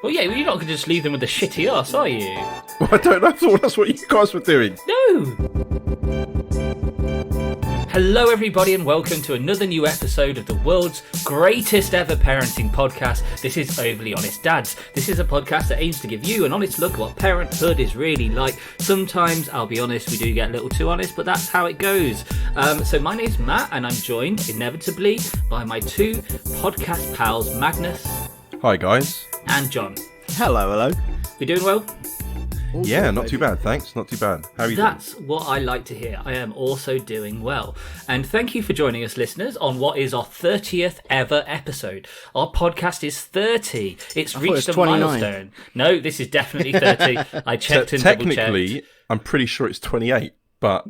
Well, yeah, you're not going to just leave them with a shitty ass, are you? Well, I don't know. I thought that's what you guys were doing. No! Hello, everybody, and welcome to another new episode of the world's greatest ever parenting podcast. This is Overly Honest Dads. This is a podcast that aims to give you an honest look at what parenthood is really like. Sometimes, I'll be honest, we do get a little too honest, but that's how it goes. So my name's Matt, and I'm joined, inevitably, by my two podcast pals, Magnus. Hi, guys. And John. Hello. We doing well? Yeah, not too bad, thanks. Not too bad. How are you doing? That's what I like to hear. I am also doing well. And thank you for joining us, listeners, on what is our 30th ever episode. Our podcast is 30. It's reached a 29. milestone. No, this is definitely 30. I checked and double-checked. Technically, I'm pretty sure it's 28, but...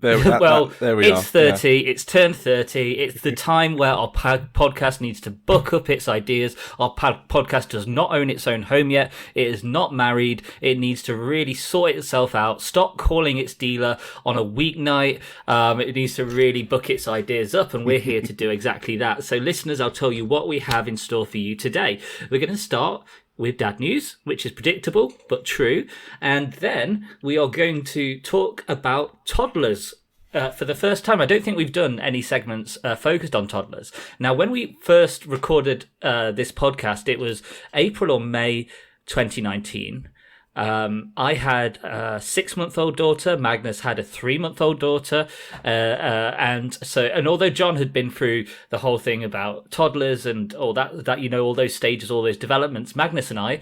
there we it's are. 30. Yeah. It's turned 30. It's the time where our podcast needs to book up its ideas. Our podcast does not own its own home yet. It is not married. It needs to really sort itself out. Stop calling its dealer on a weeknight. It needs to really book its ideas up, and we're here to do exactly that. So, listeners, I'll tell you what we have in store for you today. We're going to start with dad news, which is predictable but true, and then we are going to talk about toddlers. For the first time, I don't think we've done any segments focused on toddlers. Now, when we first recorded this podcast, it was April or May 2019. I had a 6-month-old daughter. Magnus had a 3-month-old daughter, and although John had been through the whole thing about toddlers and all that all those stages, all those developments, Magnus and I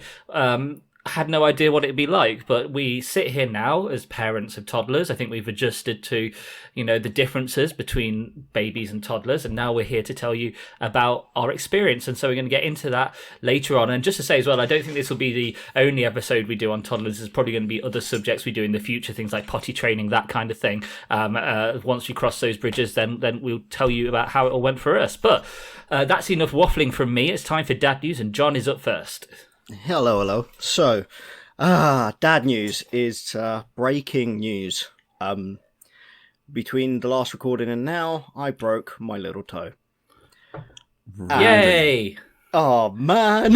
had no idea what it'd be like. But we sit here now as parents of toddlers. I think we've adjusted to, the differences between babies and toddlers, and now we're here to tell you about our experience. And so we're going to get into that later on. And just to say as well, I don't think this will be the only episode we do on toddlers. There's probably going to be other subjects we do in the future, things like potty training, that kind of thing. Once we cross those bridges, then we'll tell you about how it all went for us. But that's enough waffling from me. It's time for dad news, and John is up first. Hello. So, dad news is breaking news. Between the last recording and now, I broke my little toe. Yay! Oh, man!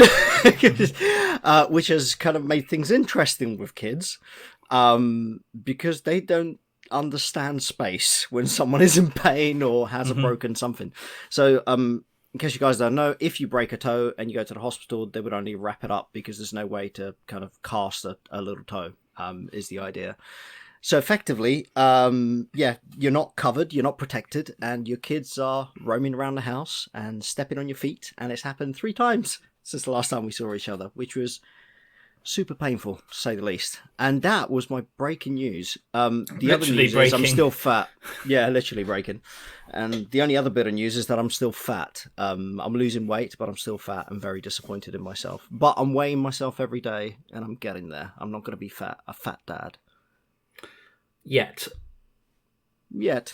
Which has kind of made things interesting with kids, because they don't understand space when someone is in pain or has a broken something. So, in case you guys don't know, if you break a toe and you go to the hospital, they would only wrap it up because there's no way to kind of cast a little toe, is the idea. So effectively, you're not covered, you're not protected, and your kids are roaming around the house and stepping on your feet, and it's happened 3 times since the last time we saw each other, which was super painful, to say the least. And that was my breaking news. The other news is I'm still fat. Yeah, literally breaking. And the only other bit of news is that I'm still fat. I'm losing weight, but I'm still fat and very disappointed in myself. But I'm weighing myself every day, and I'm getting there. I'm not going to be a fat dad. Yet.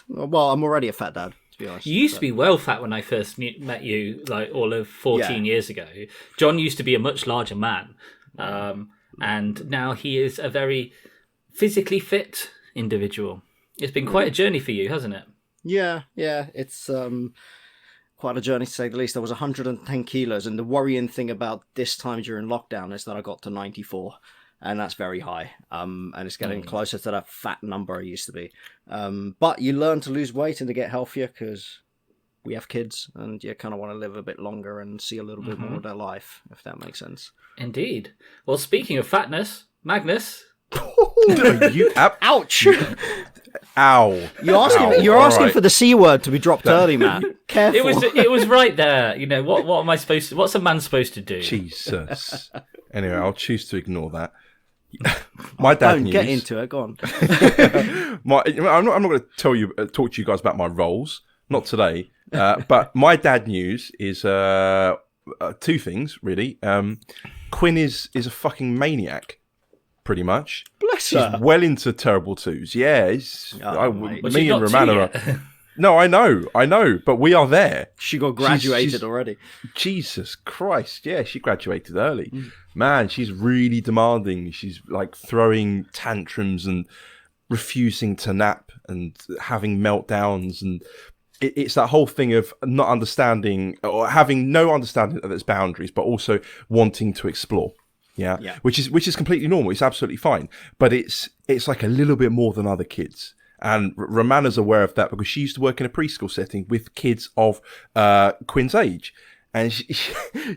Well, I'm already a fat dad, to be honest. You used to be well fat when I first met you, like all of 14 years ago. John used to be a much larger man. And now he is a very physically fit individual. It's been quite a journey for you, hasn't it? Yeah, it's quite a journey, to say the least. I was 110 kilos, and the worrying thing about this time during lockdown is that I got to 94, and that's very high. And it's getting closer to that fat number I used to be. But you learn to lose weight and to get healthier because we have kids, and you kind of want to live a bit longer and see a little bit more of their life, if that makes sense. Indeed. Well, speaking of fatness, Magnus. Ouch! Ow! You're asking for the C word to be dropped early, man. Careful. It was right there. What am I supposed to? What's a man supposed to do? Jesus. Anyway, I'll choose to ignore that. My dad Don't news. get into it. Go on. I'm not going to talk to you guys about my roles. Not today. But my dad news is 2 things really. Quinn is a fucking maniac, pretty much. Bless her. She's well into terrible twos. Yeah, me and Romana are. No, I know, but we are there. She got graduated already. Jesus Christ, yeah, she graduated early. Man, she's really demanding. She's like throwing tantrums and refusing to nap and having meltdowns and it's that whole thing of not understanding or having no understanding of its boundaries, but also wanting to explore. Yeah. Which is completely normal. It's absolutely fine. But it's like a little bit more than other kids. And Romana's aware of that because she used to work in a preschool setting with kids of Quinn's age. And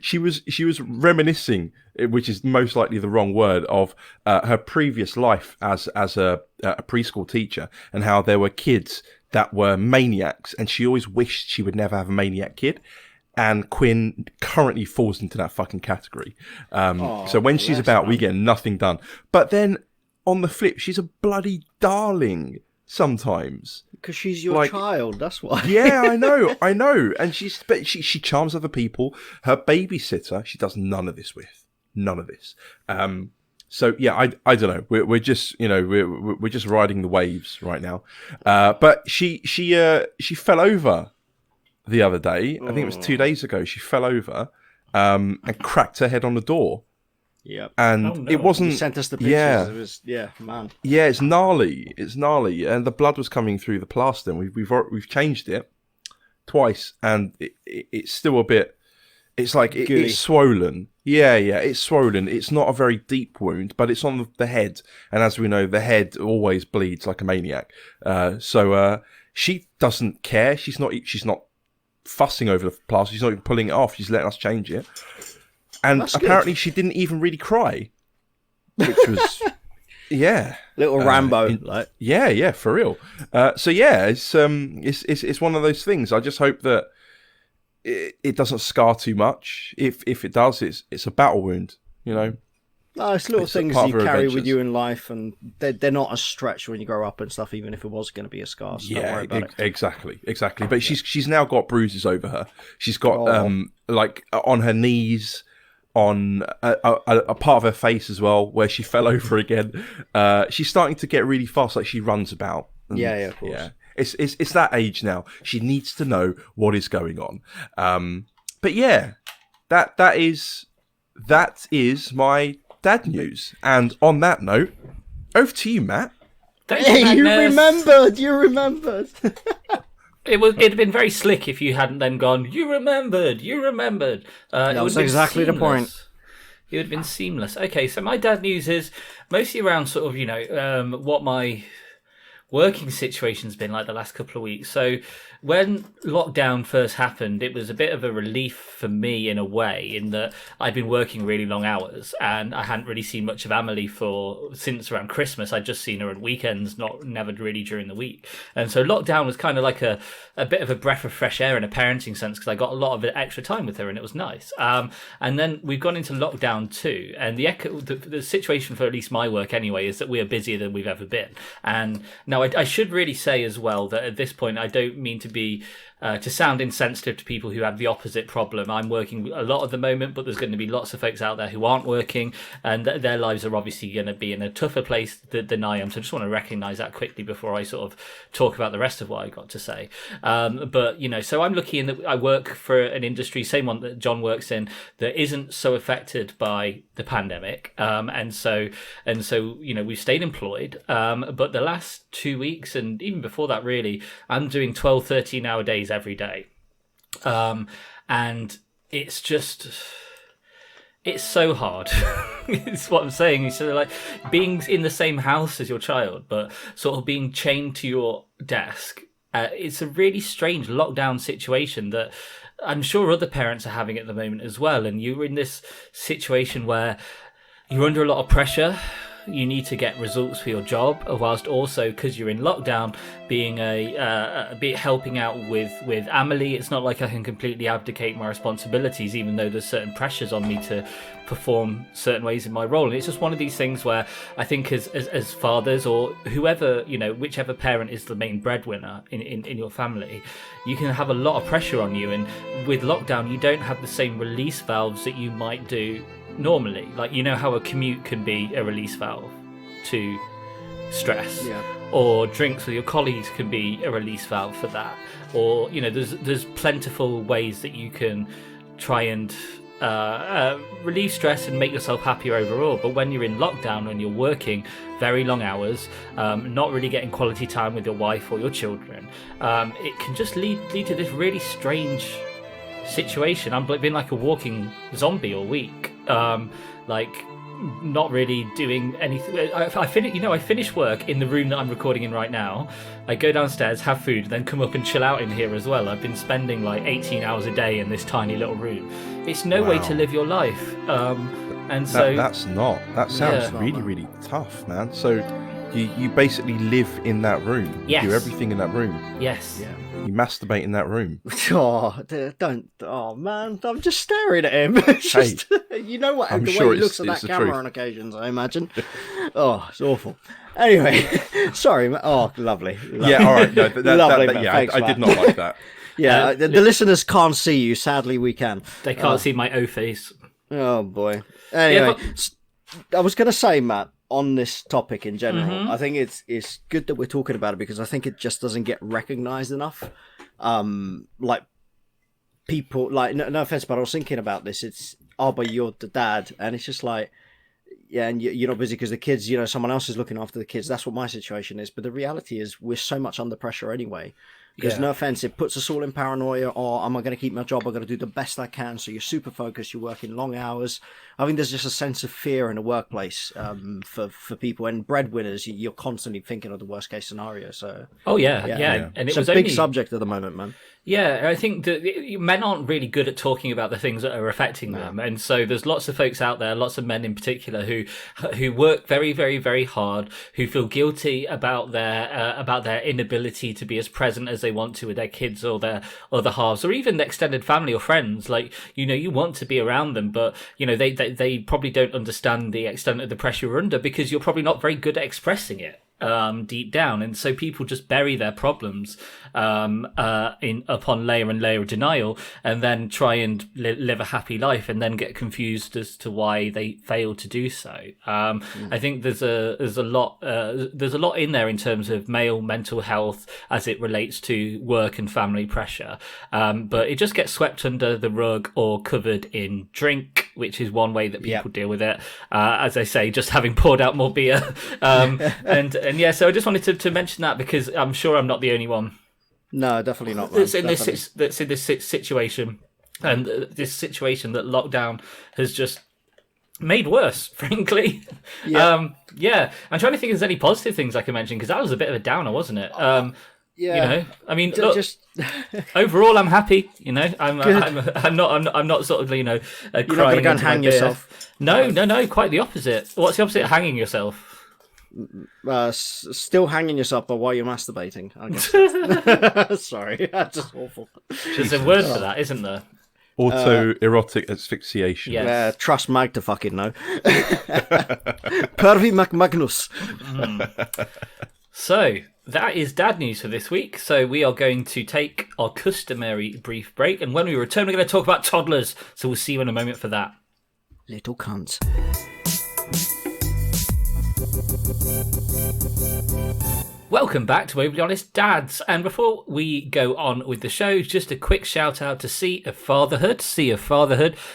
she was reminiscing, which is most likely the wrong word, of her previous life as a preschool teacher, and how there were kids that were maniacs, and she always wished she would never have a maniac kid. And Quinn currently falls into that fucking category. So when she's about, we get nothing done. But then on the flip, she's a bloody darling sometimes. Because she's your child, that's why. Yeah, I know. And she charms other people. Her babysitter, she does none of this with. None of this. So yeah, I don't know. We're just, we're just riding the waves right now. But she fell over the other day. I think it was 2 days ago. She fell over and cracked her head on the door. Yeah, and it wasn't. You sent us the pictures. Yeah, it was. Yeah, man. Yeah, it's gnarly. It's gnarly, and the blood was coming through the plaster. And we've changed it twice, and it's still a bit. It's like it's swollen. Yeah, it's swollen. It's not a very deep wound, but it's on the head, and as we know, the head always bleeds like a maniac. So she doesn't care. She's not fussing over the plaster. She's not even pulling it off. She's letting us change it. And that's apparently good. She didn't even really cry, which was, little Rambo, like for real. So yeah, it's one of those things. I just hope that it doesn't scar too much. If it does, it's a battle wound, No, it's little things you carry with you in life, and they're not a stretch when you grow up and stuff. Even if it was going to be a scar, so don't worry about it. Exactly. But she's now got bruises over her. She's got like on her knees. On a part of her face as well, where she fell over again. She's starting to get really fast, like she runs about. And, of course. Yeah, it's that age now. She needs to know what is going on. But yeah, that is my dad news. And on that note, over to you, Matt. Hey, you remembered. It'd have been very slick if you hadn't then gone, you remembered. That was exactly the point. It would have been seamless. Okay, so my dad news is mostly around sort of, what my working situation's been like the last couple of weeks. So when lockdown first happened, it was a bit of a relief for me in a way, in that I'd been working really long hours and I hadn't really seen much of Amelie since around Christmas. I'd just seen her at weekends, never really during the week. And so lockdown was kind of like a bit of a breath of fresh air in a parenting sense, because I got a lot of extra time with her and it was nice. And then we've gone into lockdown 2, and the situation for at least my work anyway is that we are busier than we've ever been. And now I should really say as well that at this point I don't mean to be to sound insensitive to people who have the opposite problem. I'm working a lot at the moment, but there's going to be lots of folks out there who aren't working, and their lives are obviously going to be in a tougher place than I am. So I just want to recognise that quickly before I sort of talk about the rest of what I got to say. But so I'm lucky in that I work for an industry, same one that John works in, that isn't so affected by the pandemic. And so we've stayed employed. But the last 2 weeks, and even before that really, I'm doing 12, 13-hour days every day. And it's so hard. It's what I'm saying. It's sort of like being in the same house as your child, but sort of being chained to your desk. It's a really strange lockdown situation that I'm sure other parents are having at the moment as well. And you're in this situation where you're under a lot of pressure. You need to get results for your job, whilst also, because you're in lockdown, being helping out with Amelie. It's not like I can completely abdicate my responsibilities, even though there's certain pressures on me to perform certain ways in my role. And it's just one of these things where I think as fathers, or whoever, whichever parent is the main breadwinner in your family, you can have a lot of pressure on you. And with lockdown, you don't have the same release valves that you might do normally. Like, how a commute can be a release valve to stress, or drinks with your colleagues can be a release valve for that, or there's plentiful ways that you can try and relieve stress and make yourself happier overall. But when you're in lockdown and you're working very long hours, not really getting quality time with your wife or your children, it can just lead to this really strange situation. I've been like a walking zombie all week, not really doing anything. I finish work in the room that I'm recording in right now. I go downstairs, have food, then come up and chill out in here as well. I've been spending like 18 hours a day in this tiny little room. It's no way to live your life. And so that sounds really tough, man. So you basically live in that room. Yes. You do everything in that room. Yes. Yeah. You masturbate in that room. Oh, don't! Oh man, I'm just staring at him. It's just, you know what? I'm the sure way he looks at that the camera truth. on occasions, I imagine. Oh, it's awful. Anyway, sorry. Oh, lovely. Yeah, all right. No, Lovely, that, Matt. yeah, Thanks, I Matt. did not like that. Yeah, the listeners can't see you. Sadly, we can. They can't see my O face. Oh boy. Anyway, Yeah, I was going to say, Matt, on this topic in general, I think it's good that we're talking about it because I think it just doesn't get recognised enough. Like people, like no offense, but I was thinking about this. It's but you're the dad, and it's just like, yeah, and you're not busy because the kids, someone else is looking after the kids. That's what my situation is. But the reality is, we're so much under pressure anyway. Because no offense, it puts us all in paranoia. Or am I going to keep my job? I'm going to do the best I can. So you're super focused. You're working long hours. I think there's just a sense of fear in the workplace for people and breadwinners. You're constantly thinking of the worst case scenario. So yeah. And it's it was a big only subject at the moment, man. Yeah, I think that men aren't really good at talking about the things that are affecting them, and so there's lots of folks out there, lots of men in particular, who work very, very, very hard, who feel guilty about their inability to be as present as they want to with their kids or their other halves, or even extended family or friends. Like, you want to be around them, but they probably don't understand the extent of the pressure you're under because you're probably not very good at expressing it. Deep down, and so people just bury their problems upon layer and layer of denial, and then try and live a happy life, and then get confused as to why they fail to do so. I think there's a lot in there in terms of male mental health as it relates to work and family pressure, but it just gets swept under the rug or covered in drink, which is one way that people deal with it. As I say, just having poured out more beer, and yeah, so I just wanted to mention that because I'm sure I'm not the only one. No, definitely not. Man. That's in this situation, and this situation that lockdown has just made worse, frankly. Yeah. I'm trying to think if there's any positive things I can mention because that was a bit of a downer, wasn't it? Yeah. I mean, look, overall, I'm happy. I'm not sort of crying. You're not going to go and hang yourself. No, quite the opposite. What's the opposite of hanging yourself? Still hanging yourself by while you're masturbating, I guess. Sorry, that's just awful. There's a word for that, isn't there? Autoerotic asphyxiation. Yes. Trust Mag to fucking know. Pervy McMagnus. So that is dad news for this week. So we are going to take our customary brief break, and when we return, we're going to talk about toddlers. So we'll see you in a moment for that. Little cunts. Welcome back to Overly Honest Dads. And before we go on with the show, just a quick shout out to Sea of Fatherhood,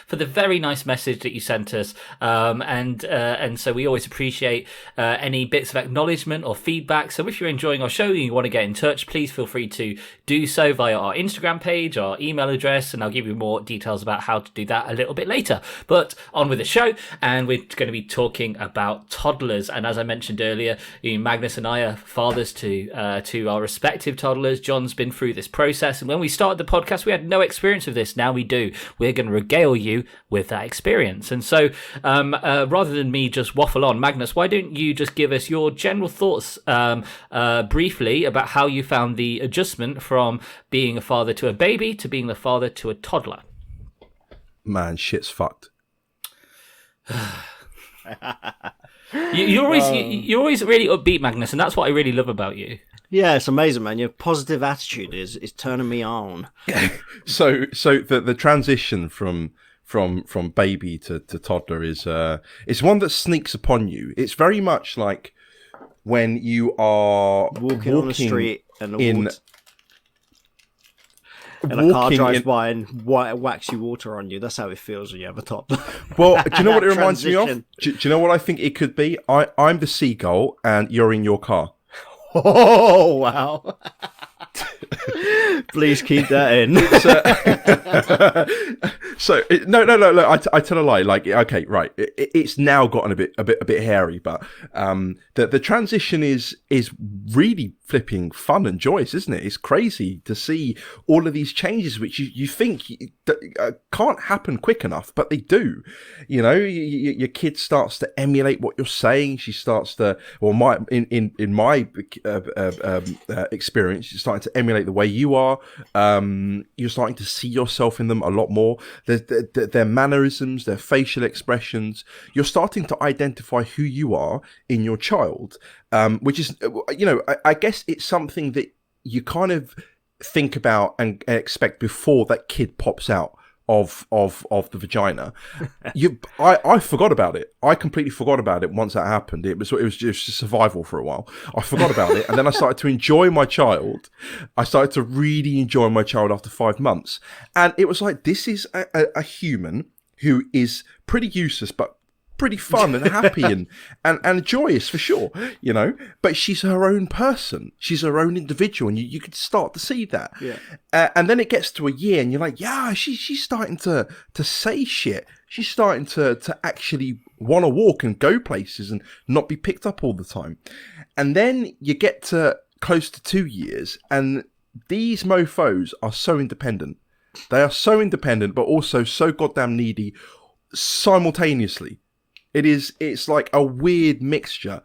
for the very nice message that you sent us. And so we always appreciate any bits of acknowledgement or feedback. So if you're enjoying our show and you want to get in touch, please feel free to do so via our Instagram page, our email address, and I'll give you more details about how to do that a little bit later. But on with the show, and we're going to be talking about toddlers. And as I mentioned earlier, Magnus and I are fathers to our respective toddlers. John's been through this process, and when we started the podcast, we had no experience of this. Now we do. We're going to regale you with that experience. And so, rather than me just waffle on, Magnus, why don't you just give us your general thoughts briefly about how you found the adjustment from being a father to a baby to being the father to a toddler? Man, shit's fucked. You're always really upbeat, Magnus, and that's what I really love about you. Yeah, it's amazing, man. Your positive attitude is turning me on. So the transition from baby to toddler is it's one that sneaks upon you. It's very much like when you are walking on the street and and a car walking drives in- by and whacks you water on you. That's how it feels when you have a toddler. Well, do you know what it That reminds me of? transition. Do you know what I think it could be? I'm the seagull and you're in your car. Oh, wow. Please keep that in. No. I tell a lie. Like, okay, right. It's now gotten a bit hairy, but the transition is really flipping fun and joyous, isn't it? It's crazy to see all of these changes, which you think can't happen quick enough, but they do. You know, your kid starts to emulate what you're saying. She starts to, well, in my experience, you're starting to emulate the way you are. You're starting to see yourself in them a lot more. Their mannerisms, their facial expressions. You're starting to identify who you are in your child, which is, you know, I guess it's something that you kind of think about and expect before that kid pops out of the vagina. I forgot about it. I completely forgot about it once that happened. It was just survival for a while. I forgot about it, and then I started to enjoy my child. I started to really enjoy my child after 5 months, and it was like, this is a human who is pretty useless, but pretty fun and happy and joyous for sure, you know, but she's her own person. She's her own individual, and you could start to see that. Yeah. And then it gets to a year and you're like, yeah, she's starting to say shit. She's starting to actually want to walk and go places and not be picked up all the time. And then you get to close to 2 years and these mofos are so independent. They are so independent, but also so goddamn needy simultaneously. It's like a weird mixture.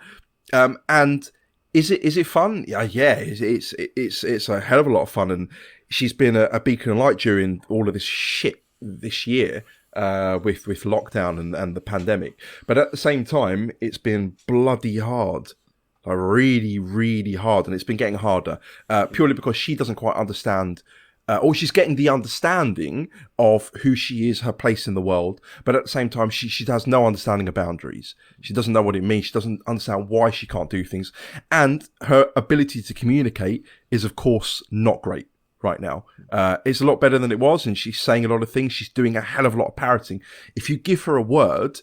And is it fun? Yeah. It's a hell of a lot of fun. And she's been a beacon of light during all of this shit this year, with lockdown and the pandemic. But at the same time, it's been bloody hard. Like really, really hard. And it's been getting harder, purely because she doesn't quite understand, or she's getting the understanding of who she is, her place in the world, but at the same time, she has no understanding of boundaries. She doesn't know what it means. She doesn't understand why she can't do things. And her ability to communicate is, of course, not great right now. It's a lot better than it was, and she's saying a lot of things. She's doing a hell of a lot of parroting. If you give her a word,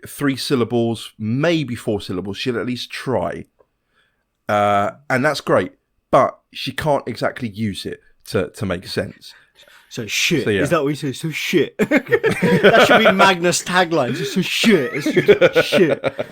3 syllables, maybe 4 syllables, she'll at least try. And that's great, but she can't exactly use it to make sense. So shit. So, yeah. Is that what you say? So shit. That should be Magnus' tagline. So shit. It's just shit.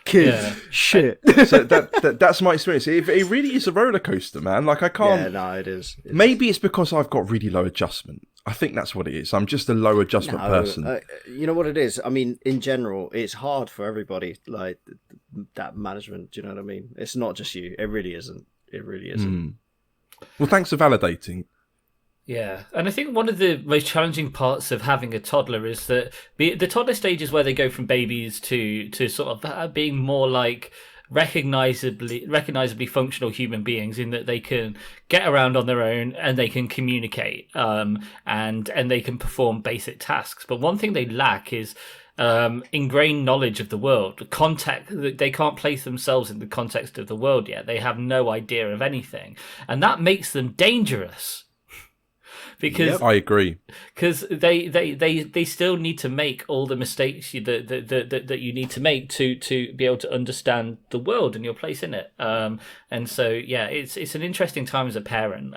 Kids. Shit. So that's my experience. It really is a roller coaster, man. Like, I can't. Yeah, no, it is. Maybe it's because I've got really low adjustment. I think that's what it is. I'm just a low adjustment person. You know what it is? I mean, in general, it's hard for everybody, like that management. Do you know what I mean? It's not just you. It really isn't. It really isn't. Well, thanks for validating. Yeah, and I think one of the most challenging parts of having a toddler is that the toddler stage is where they go from babies to sort of being more like recognizably functional human beings, in that they can get around on their own and they can communicate, and they can perform basic tasks. But one thing they lack is ingrained knowledge of the world. They can't place themselves in the context of the world yet. They have no idea of anything, and that makes them dangerous. Because I agree. Because they still need to make all the mistakes that you need to make to be able to understand the world and your place in it. And so yeah, it's an interesting time as a parent,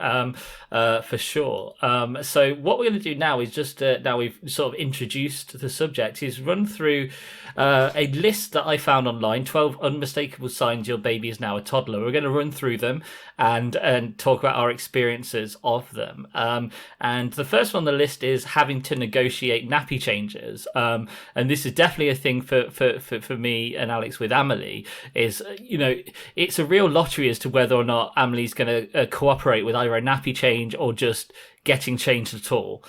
for sure. So what we're going to do now is just now we've sort of introduced the subject, is run through a list that I found online, 12 unmistakable signs your baby is now a toddler. We're going to run through them and talk about our experiences of them. And the first one on the list is having to negotiate nappy changes. And this is definitely a thing for me and Alex with Amelie. Is, you know, it's a real lottery as to whether or not Amelie's going to cooperate with either a nappy change or just getting changed at all.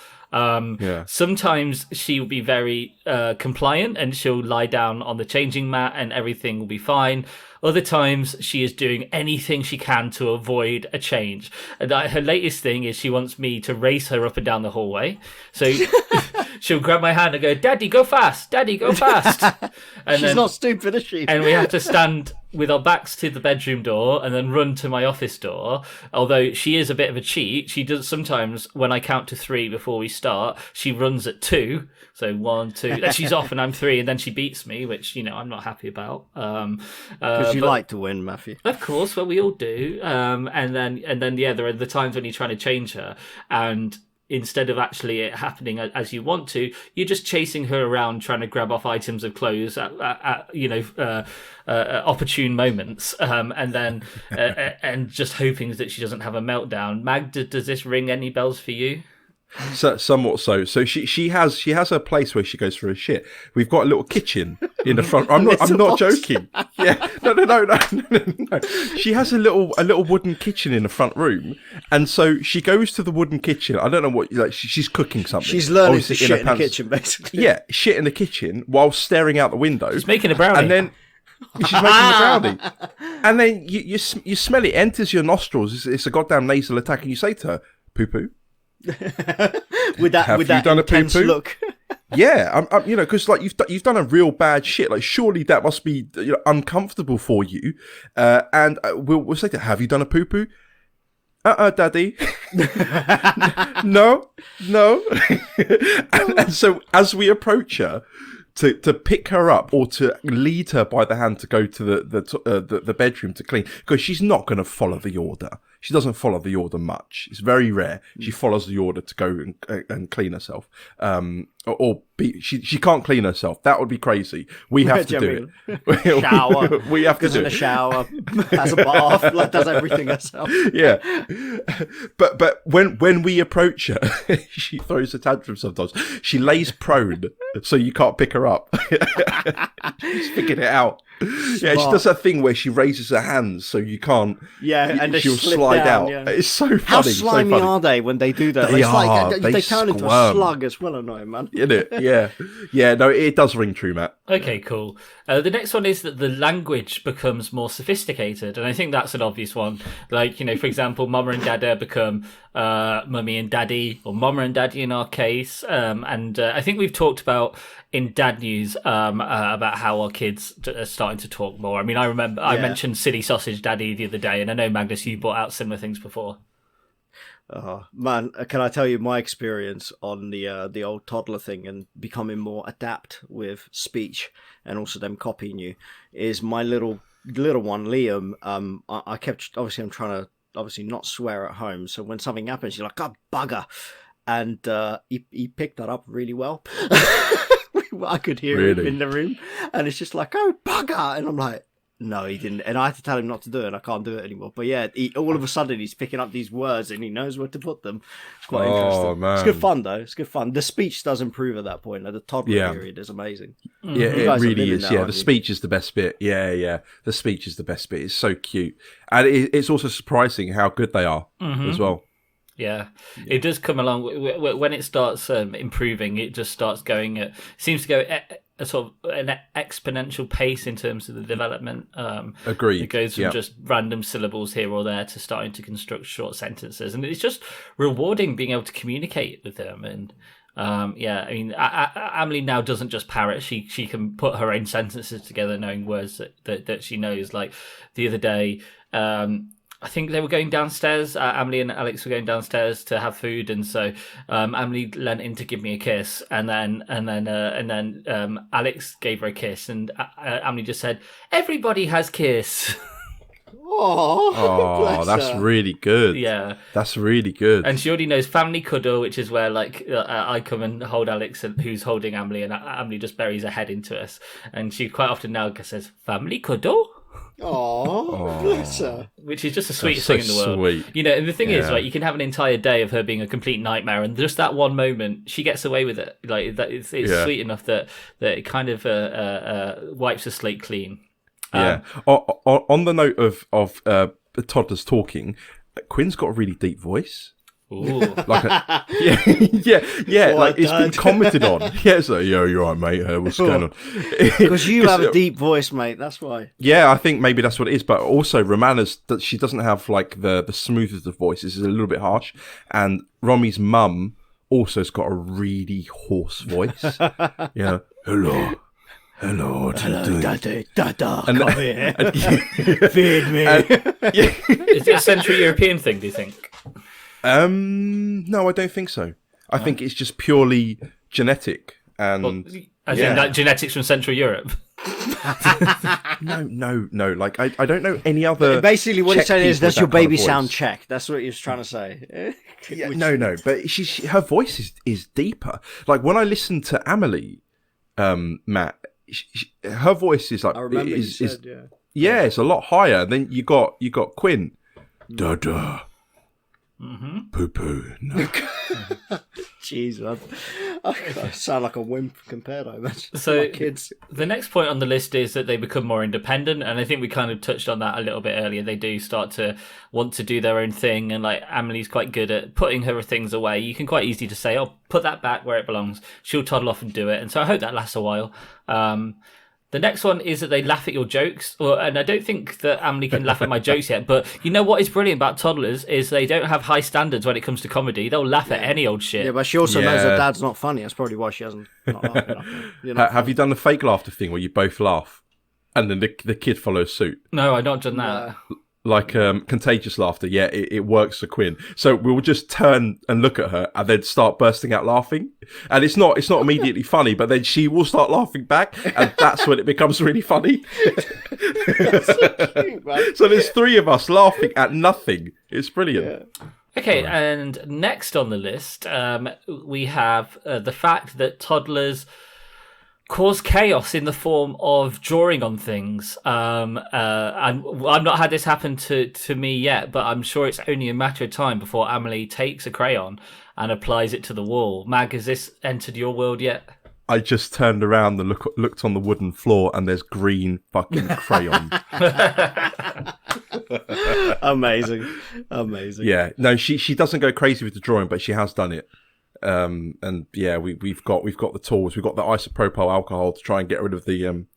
Sometimes she will be very compliant and she'll lie down on the changing mat and everything will be fine. Other times she is doing anything she can to avoid a change. And her latest thing is she wants me to race her up and down the hallway. So she'll grab my hand and go, "Daddy, go fast! Daddy, go fast!" And She's not stupid, is she? And we have to stand with our backs to the bedroom door and then run to my office door. Although she is a bit of a cheat, she does sometimes when I count to 3 before we start, she runs at 2. So 1, 2, then she's off and I'm 3, and then she beats me, which I'm not happy about. Because you like to win, Matthew. Of course, well, we all do. And then there are the times when you're trying to change her, and instead of actually it happening as you want to, you're just chasing her around trying to grab off items of clothes at opportune moments, and then and just hoping that she doesn't have a meltdown. Mag, does this ring any bells for you? So, somewhat so. So she has a place where she goes for a shit. We've got a little kitchen in the front. I'm not joking. Yeah, no. She has a little wooden kitchen in the front room, and so she goes to the wooden kitchen. I don't know what she's cooking something. She's learning to shit in the kitchen, basically. Yeah, shit in the kitchen while staring out the window. She's making a brownie, and then she's making a brownie, and then you smell it enters your nostrils. It's a goddamn nasal attack, and you say to her, "Poo poo." with that done a intense poo-poo? look. Yeah, I'm because like you've done a real bad shit. Like surely that must be uncomfortable for you. And we'll say to her, have you done a poo poo? Daddy. No. and so as we approach her to pick her up or to lead her by the hand to go to the bedroom to clean, because she's not going to follow the order. She doesn't follow the order much. It's very rare she follows the order to go and clean herself. She can't clean herself. That would be crazy. We have to do it. Shower. We have to do it. In a shower, has a bath, like does everything herself. Yeah, but when we approach her, she throws a tantrum sometimes. She lays prone, so you can't pick her up. She's figured it out. Yeah, she does that thing where she raises her hands so you can't. Yeah, and she'll slide down, out. Yeah. It's so funny. How slimy so funny. are they when they do that? They It's like, are. they turn into a squirm. slug. It's well annoying, man. Isn't it? Yeah. No, it does ring true, Matt. Okay, cool. The next one is that the language becomes more sophisticated, and I think that's an obvious one. Like, for example, Mama and Dada become Mummy and Daddy, or Mama and Daddy in our case. And I think we've talked about in Dad News about how our kids are starting to talk more. I mean, I remember I mentioned Silly Sausage Daddy the other day, and I know, Magnus, you brought out similar things before. Oh man, can I tell you my experience on the old toddler thing and becoming more adept with speech and also them copying you is my little one, Liam. I kept, obviously I'm trying to not swear at home, so when something happens, he's like, "God, bugger," and he picked that up really well. I could hear him in the room, and it's just like, "Oh, bugger," and I'm like, no, he didn't. And I had to tell him not to do it, and I can't do it anymore. But yeah, all of a sudden he's picking up these words and he knows where to put them. It's quite interesting. Man. It's good fun, though. It's good fun. The speech does improve at that point. At the toddler period is amazing. Yeah, it really is. Yeah, the speech is the best bit. Yeah. The speech is the best bit. It's so cute. And it's also surprising how good they are as well. Yeah, it does come along when it starts improving. It just starts going at, seems to go at a sort of an exponential pace in terms of the development. Agreed. It goes from just random syllables here or there to starting to construct short sentences, and it's just rewarding being able to communicate with them. And I mean, Emily now doesn't just parrot; she can put her own sentences together, knowing words that she knows. Like the other day. I think they were going downstairs. Emily and Alex were going downstairs to have food, and so Emily leant in to give me a kiss, and then Alex gave her a kiss, and Emily just said, "Everybody has kiss." Oh, that's really good. Yeah, that's really good. And she already knows family cuddle, which is where like I come and hold Alex, and who's holding Emily, and Emily just buries her head into us, and she quite often now says, "Family cuddle." Oh, bless her. Which is just the sweetest thing in the world. Sweet. And the thing is, like, you can have an entire day of her being a complete nightmare, and just that one moment, she gets away with it. Like that, it's sweet enough that it kind of wipes the slate clean. On the note of toddlers talking, Quinn's got a really deep voice. Ooh. Like like it's been commented on. Yeah, so you're right, mate. What's going on? Because you have a deep voice, mate. That's why. Yeah, I think maybe that's what it is. But also, Romana's that she doesn't have like the smoothest of voices. Is a little bit harsh. And Romy's mum also has got a really hoarse voice. Hello, what are you doing? Daddy, Dada, And- come here. Feed me. Is it a Central European thing, do you think? No, I don't think so. I think it's just purely genetic. And As in like genetics from Central Europe. no. Like I don't know any other. Basically, what he's Czech saying is people that's with your that kind of baby voice. sound check. That's what he was trying to say. Yeah, no, but her voice is deeper. Like when I listen to Amelie, Matt, her voice is like I remember you is said, yeah, it's a lot higher. Then you got Quinn, Dada, poo poo. No. Jeez, man. I sound like a wimp compared, I imagine. So My kids. the next point on the list is that they become more independent, and I think we kind of touched on that a little bit earlier. They do start to want to do their own thing, and like Amelie's quite good at putting her things away. You can quite easily just say, "Oh, put that back where it belongs." She'll toddle off and do it, and so I hope that lasts a while. The next one is that they laugh at your jokes, and I don't think that Amelie can laugh at my jokes yet. But you know what is brilliant about toddlers is they don't have high standards when it comes to comedy. They'll laugh at any old shit. Yeah, but she also knows Yeah. her dad's not funny. That's probably why she hasn't. Not laughing. Have you done the fake laughter thing where you both laugh, and then the kid follows suit? No, I've not done that. Like contagious laughter, yeah, it works for Quinn. So we'll just turn and look at her, and then start bursting out laughing. And it's not immediately funny, but then she will start laughing back, and that's when it becomes really funny. So there's three of us laughing at nothing. It's brilliant. Okay, and next on the list, we have the fact that toddlers cause chaos in the form of drawing on things. I've not had this happen to me yet, but I'm sure it's only a matter of time before Amelie takes a crayon and applies it to the wall. Mag, has this entered your world yet? I just turned around and looked on the wooden floor, and there's green fucking crayon. Amazing. Yeah, no, she doesn't go crazy with the drawing, but she has done it. And yeah, we've got the tools. We've got the isopropyl alcohol to try and get rid of the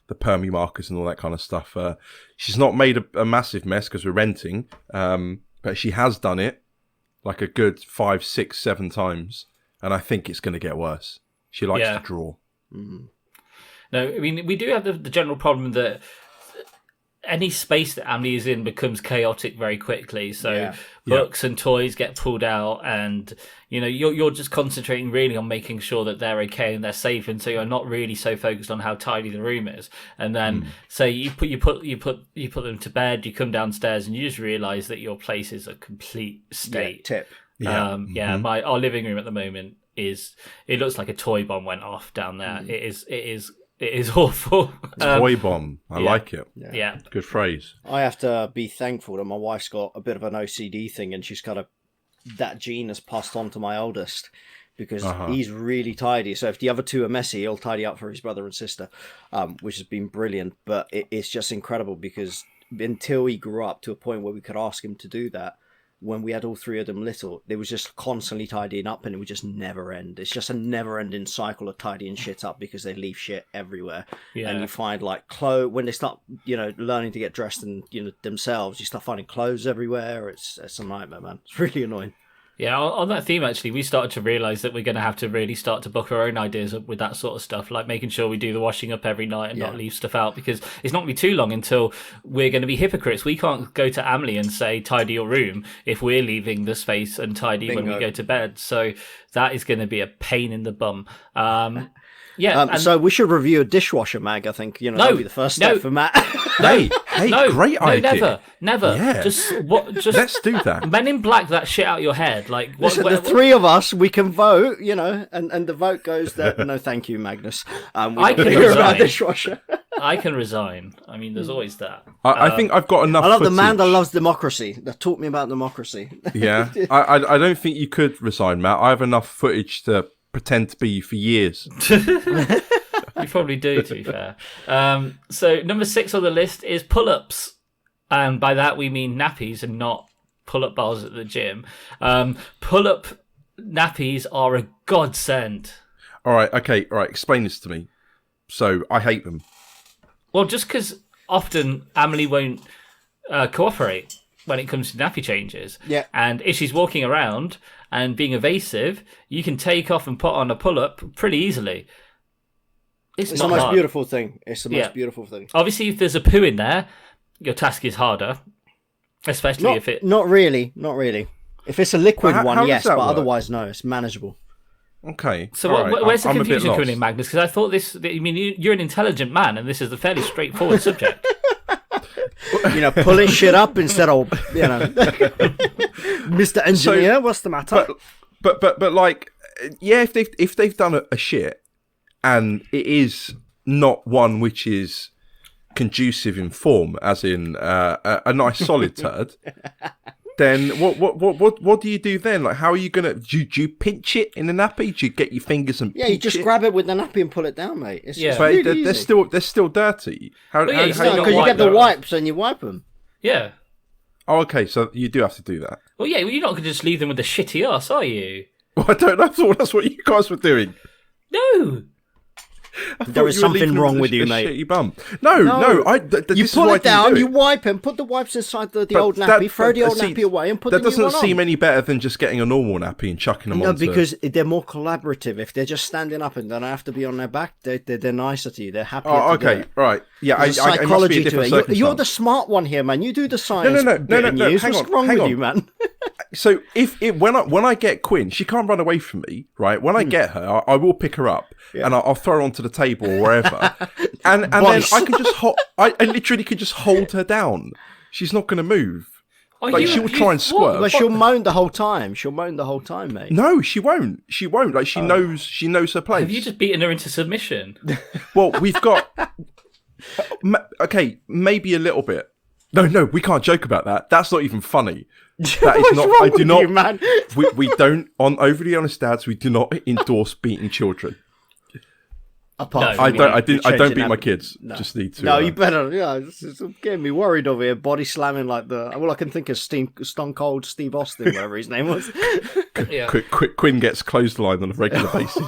permy markers and all that kind of stuff. She's not made a massive mess because we're renting, but she has done it like a good 5, 6, 7 times, and I think it's going to get worse. She likes to draw. Mm. No, I mean, we do have the general problem that any space that Amelie is in becomes chaotic very quickly. So books and toys get pulled out, and you know you're just concentrating really on making sure that they're okay and they're safe, and so you're not really so focused on how tidy the room is. And then say you put them to bed, you come downstairs, and you just realise that your place is a complete state. Tip. Our living room at the moment it looks like a toy bomb went off down there. It is awful. Toy bomb. I like it. Yeah. Good phrase. I have to be thankful that my wife's got a bit of an OCD thing, and she's kind of that gene has passed on to my oldest because he's really tidy. So if the other two are messy, he'll tidy up for his brother and sister, which has been brilliant. But it's just incredible because until he grew up to a point where we could ask him to do that, when we had all three of them little, they was just constantly tidying up, and it would just never end. It's just a never-ending cycle of tidying shit up because they leave shit everywhere. Yeah. And you find like clothes when they start, learning to get dressed and themselves. You start finding clothes everywhere. It's a nightmare, man. It's really annoying. Yeah, on that theme, actually, we started to realise that we're going to have to really start to book our own ideas up with that sort of stuff, like making sure we do the washing up every night and not leave stuff out, because it's not going to be too long until we're going to be hypocrites. We can't go to Amelie and say, tidy your room, if we're leaving the space untidy when we go to bed. So that is going to be a pain in the bum. So we should review a dishwasher, Mag. I think that'll be the first step for Matt. Hey, great idea. Never. Yeah. Just Let's do that. Men in Black that shit out your head. Like The three of us, we can vote, and the vote goes that no, thank you, Magnus. I can hear about resign. dishwasher. I can resign. I mean, there's always that. I think I've got enough. I love the man that footage. loves democracy. That taught me about democracy. Yeah, I don't think you could resign, Matt. I have enough footage to pretend to be you for years. You probably do, to be fair. So number 6 on the list is pull-ups. And by that we mean nappies and not pull-up bars at the gym. Pull-up nappies are a godsend. All right. Explain this to me. So I hate them. Well, just because often Amelie won't cooperate when it comes to nappy changes. Yeah. And if she's walking around and being evasive, you can take off and put on a pull-up pretty easily. It's the not most hard. beautiful thing. It's the most beautiful thing. Obviously, if there's a poo in there, your task is harder, especially if it... Not really. If it's a liquid how one, does yes, that but work? otherwise, no, it's manageable. Okay. So all right. where's the I'm a bit confusion coming lost. in, Magnus? Because I thought this... I mean, you're an intelligent man, and this is a fairly straightforward subject. Pulling shit up instead of, Mr. Engineer, what's the matter? But like, yeah, if they've done a shit and it is not one which is conducive in form, as in a nice solid turd, then what do you do then? Like, how are you gonna do you pinch it in the nappy? Do you get your fingers and you just grab it with the nappy and pull it down, mate. It's Yeah. But really they're still dirty. How yeah, it's not because you wipe get the them. wipes and you wipe them. Yeah. Oh, okay, so you do have to do that. Well, yeah, you're not going to just leave them with a shitty ass, are you? Well, I don't know. I thought that's what you guys were doing. No. There is something wrong with you, mate. Shitty bum. No. You This is pull why I it didn't down, do you it. wipe him, put the wipes inside the But old that- nappy, throw the old see, nappy away, and put that the new one doesn't seem on. any better than just getting a normal nappy and chucking them No, onto... because they're more collaborative. If they're just standing up and don't have to be on their back, they're nicer to you. They're happier. Oh, to do okay, it. right. Yeah, There's it must be a psychology to different it. You're the circumstance. smart one here, man. You do the science. no, news. hang What's on, wrong hang with on. you, man? So when I get Quinn, she can't run away from me, right? When I get her, I will pick her up and I'll throw her onto the table or wherever, and then Boss. I can just I literally could just hold her down. She's not going to move. Are Like, you- she will you- try and what? squirt. But she'll moan the whole time. Mate. No, she won't. She won't. Like, she knows her place. Have you just beaten her into submission? Well, we've got okay, maybe a little bit. No, we can't joke about that. That's not even funny. That is What's not. wrong I do with not. you, man? We don't on Overly Honest Dads. We do not endorse beating children. Apart No, from I don't changing beat my nappy. kids. No. Just need to. No, you better. Yeah, it's getting me worried over here. Body slamming like all I can think is Stone Cold Steve Austin, whatever his name was. Yeah. Quinn gets clotheslined on a regular basis.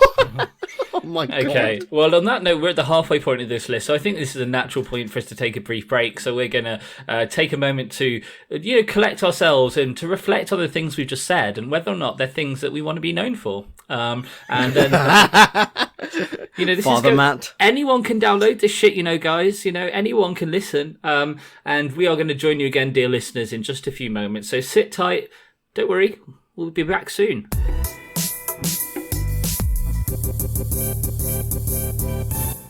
Oh my god. Okay. Well, on that note, we're at the halfway point of this list, so I think this is a natural point for us to take a brief break. So we're gonna take a moment to, collect ourselves and to reflect on the things we've just said and whether or not they're things that we want to be known for. And then, this Father is Matt. anyone can download this shit, guys. Anyone can listen. And we are going to join you again, dear listeners, in just a few moments. So sit tight. Don't worry. We'll be back soon.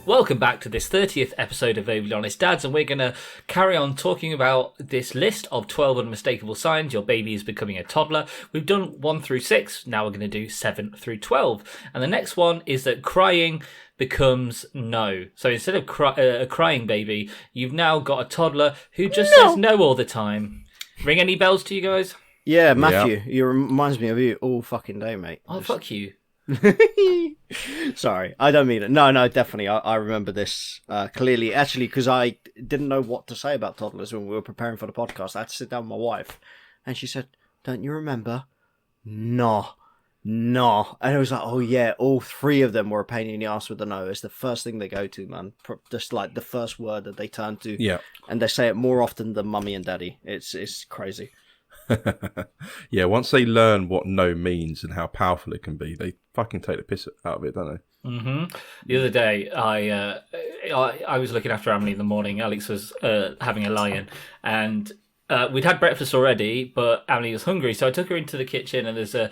Welcome back to this 30th episode of Overly Honest Dads, and we're going to carry on talking about this list of 12 unmistakable signs your baby is becoming a toddler. We've done 1 through 6, now we're going to do 7 through 12. And the next one is that crying becomes no. So instead of a crying baby, you've now got a toddler who just says no all the time. Ring any bells to you guys? Yeah, Matthew. You reminds me of you all fucking day, mate. Oh, fuck you. Sorry, I don't mean it. No, definitely. I remember this clearly. Actually, because I didn't know what to say about toddlers when we were preparing for the podcast. I had to sit down with my wife, and she said, "Don't you remember?" No. And I was like, "Oh yeah." All 3 of them were a pain in the ass with the no. It's the first thing they go to, man. Just like the first word that they turn to. Yeah. And they say it more often than mummy and daddy. It's crazy. Yeah, once they learn what no means and how powerful it can be, they fucking take the piss out of it, don't they? Mm-hmm. The other day, I was looking after Emily in the morning. Alex was having a lie-in, and we'd had breakfast already, but Emily was hungry, so I took her into the kitchen, and there's a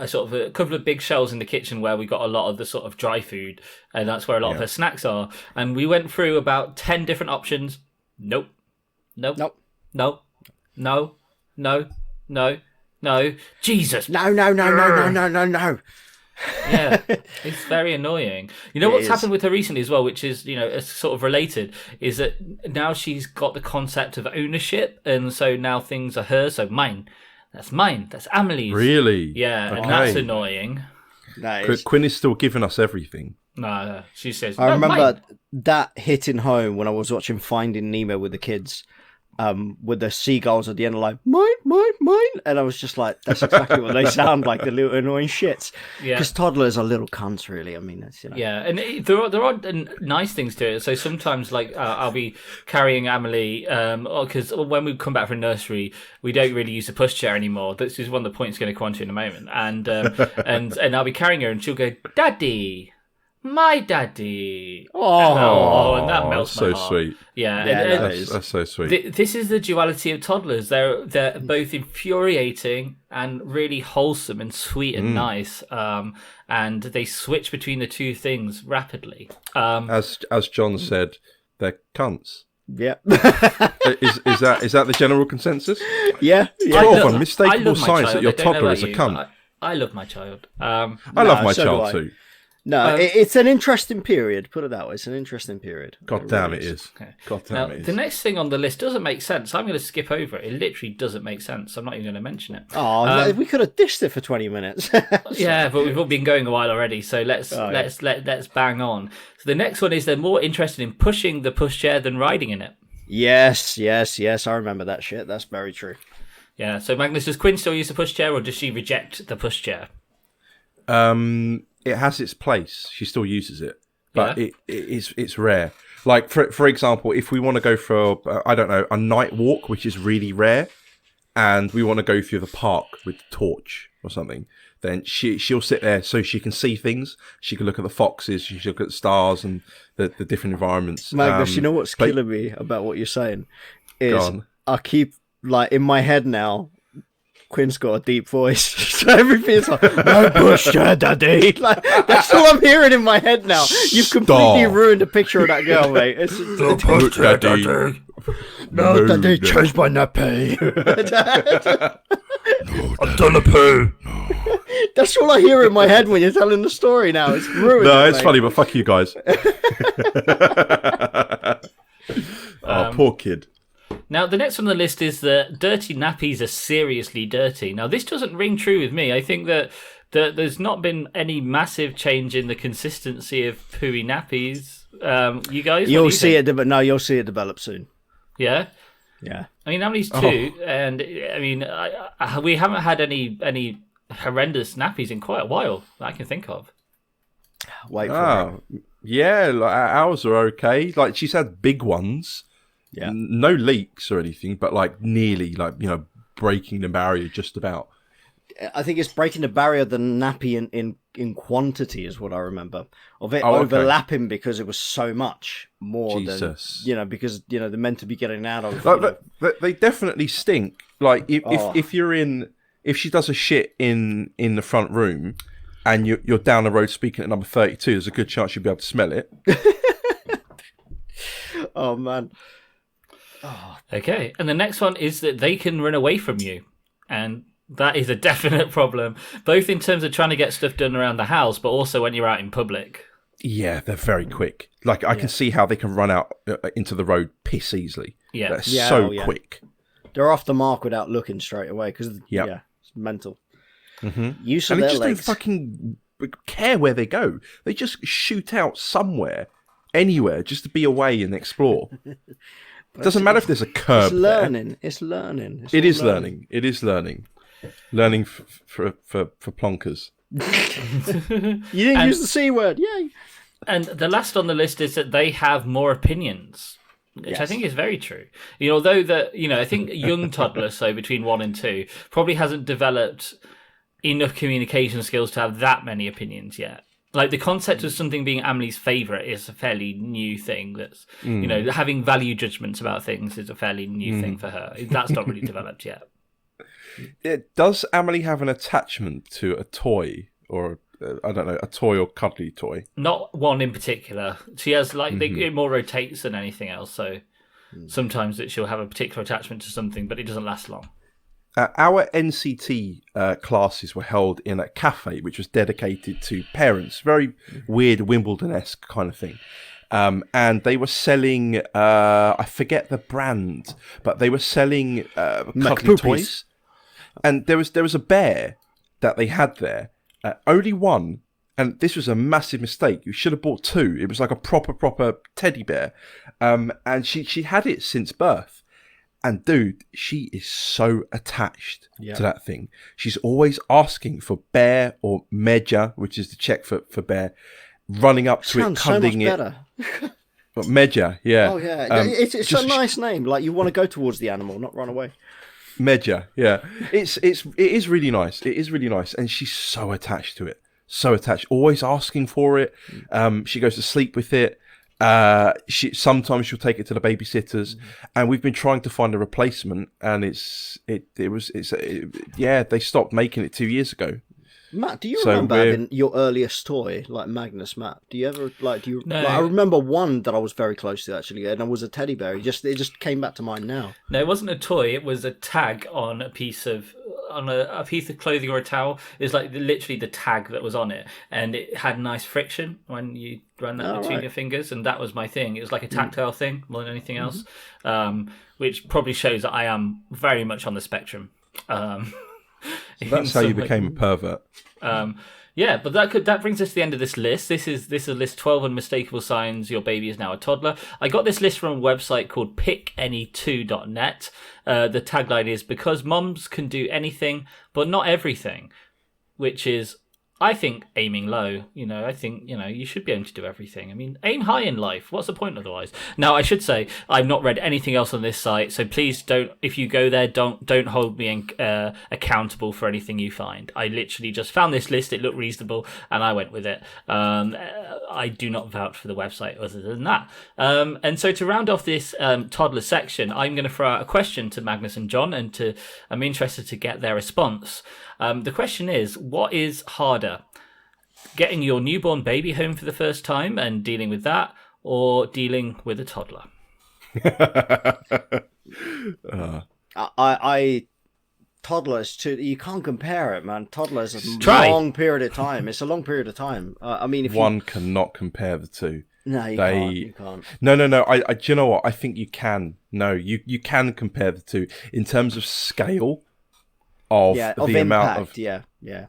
sort of a couple of big shelves in the kitchen where we got a lot of the sort of dry food, and that's where a lot of her snacks are. And we went through about 10 different options. Nope. No. Jesus. No. Yeah, it's very annoying. What's happened with her recently as well, which is, it's sort of related, is that now she's got the concept of ownership, and so now things are hers. So mine, that's Amelie's. Really? Yeah, Okay. and that's annoying. Quinn is still giving us everything. No, she says. I "No, remember mine." that hitting home when I was watching Finding Nemo with the kids. with the seagulls at the end, like mine, and I was just like, that's exactly what they sound like, the little annoying shits. Yeah. Because toddlers are little cunts, really. I mean, that's, Yeah, and there are nice things to it. So sometimes, like, I'll be carrying Amelie, because when we come back from nursery, we don't really use the pushchair anymore. This is one of the points going to come on to in a moment. And and I'll be carrying her, and she'll go, "Daddy, my daddy." And that melts my so heart. sweet. Yeah, That's so sweet. This is the duality of toddlers. They're both infuriating and really wholesome and sweet and nice. And they switch between the two things rapidly. As John said, they're cunts. Yeah. is that the general consensus? Yeah. 12 unmistakable my signs child. that your I don't know toddler about is a you, cunt. but I love my child. I love my so do child I. too. No, it's an interesting period. Put it that way. It's an interesting period. God damn it is. Okay. God Now, damn it is. the next thing on the list doesn't make sense. I'm going to skip over it. It literally doesn't make sense. I'm not even going to mention it. Oh, we could have dished it for 20 minutes. Yeah, but we've all been going a while already, so let's bang on. So the next one is they're more interested in pushing the pushchair than riding in it. Yes. I remember that shit. That's very true. Yeah. So Magnus, does Quinn still use the pushchair, or does she reject the pushchair? It has its place. She still uses it, but Yeah. it's rare. Like for example, if we want to go for I don't know, a night walk, which is really rare, and we want to go through the park with the torch or something, then she'll sit there so she can see things. She can look at the foxes. She can look at the stars and the different environments. Magnus, you know what's killing me about what you're saying is I keep like in my head now. Quinn's got a deep voice, so everything's like, "No pushchair, daddy." Like that's all I'm hearing in my head now. You've completely ruined the picture of that girl, mate. No pushchair, daddy. No, daddy, change my nappy. I've done a poo. That's all I hear in my head when you're telling the story now. It's ruined. No, it's mate. funny, but fuck you guys. Poor kid. Now, the next on the list is that dirty nappies are seriously dirty. Now, this doesn't ring true with me. I think that there's not been any massive change in the consistency of pooey nappies. You guys? You'll see it, but no, you'll see it develop soon. Yeah? Yeah. I mean, Emily's two, and I mean, we haven't had any horrendous nappies in quite a while that I can think of. Wait for it. Yeah, like, ours are okay. Like, she's had big ones. Yeah. No leaks or anything, but like nearly, like, you know, breaking the barrier just about. I think it's breaking the barrier of the nappy in quantity is what I remember of it okay. overlapping because it was so much more Jesus. than because they're meant to be getting out of. Like, they definitely stink. Like if you're if she does a shit in the front room, and you're down the road speaking at number 32, there's a good chance you'll be able to smell it. Oh man. Okay, and the next one is that they can run away from you, and that is a definite problem, both in terms of trying to get stuff done around the house, but also when you're out in public. Yeah, they're very quick. Like, I can see how they can run out into the road piss easily. Yeah. They're so quick. They're off the mark without looking straight away because it's mental. Mm-hmm. Use of And they their just legs. don't fucking care where they go. They just shoot out somewhere, anywhere, just to be away and explore. It doesn't matter if there's a curb. It's learning. It's learning. It is learning. It is learning. Learning for plonkers. You didn't use the C word. Yay. And the last on the list is that they have more opinions, which I think is very true. You know, although I think young toddlers, so between 1 and 2, probably hasn't developed enough communication skills to have that many opinions yet. Like, the concept of something being Amelie's favourite is a fairly new thing. That's having value judgments about things is a fairly new thing for her. That's not really developed yet. Does Amelie have an attachment to a toy or I don't know, a toy or cuddly toy? Not one in particular. She has it more rotates than anything else. So sometimes she'll have a particular attachment to something, but it doesn't last long. Our NCT classes were held in a cafe which was dedicated to parents. Very weird Wimbledon-esque kind of thing. And they were selling, I forget the brand, but they were selling cuddly toys. And there was a bear that they had there. Only one. And this was a massive mistake. You should have bought 2. It was like a proper teddy bear. And she had it since birth. And dude, she is so attached Yeah. to that thing. She's always asking for bear or meja, which is the Czech for bear, running up to Sounds it, so much cuddling it. better. But meja, yeah. Oh yeah, it's just a nice name. Like you want to go towards the animal, not run away. Meja, yeah. It is really nice. It is really nice, and she's so attached to it. So attached, always asking for it. She goes to sleep with it. Sometimes she'll take it to the babysitters, and we've been trying to find a replacement, and they stopped making it 2 years ago. Matt, do you So remember we're- having your earliest toy, like Magnus, Matt? Do you ever No. I remember one that I was very close to actually, and it was a teddy bear. It just came back to mind now. No, it wasn't a toy. It was a tag on a piece of clothing or a towel. It was like literally the tag that was on it, and it had nice friction when you ran that between your fingers, and that was my thing. It was like a tactile thing more than anything else, which probably shows that I am very much on the spectrum. That's how you became a pervert. Yeah, but that brings us to the end of this list. This is list 12 unmistakable signs your baby is now a toddler. I got this list from a website called pickany2.net. The tagline is because moms can do anything, but not everything, which is, I think, aiming low. I think, you should be able to do everything. I mean, aim high in life. What's the point otherwise? Now, I should say, I've not read anything else on this site, so please don't, if you go there, don't hold me accountable for anything you find. I literally just found this list, it looked reasonable, and I went with it. I do not vouch for the website other than that. And so to round off this toddler section, I'm going to throw out a question to Magnus and John, and I'm interested to get their response. The question is, what is harder? Getting your newborn baby home for the first time and dealing with that, or dealing with a toddler? Toddlers too. You can't compare it, man. Toddlers is Try. long period of time. It's a long period of time. I mean, if One cannot compare the two. no, you can't. You can't. No. Do you know what? I think you can. No, you can compare the two in terms of scale of Yeah, the of amount impact. of. Yeah.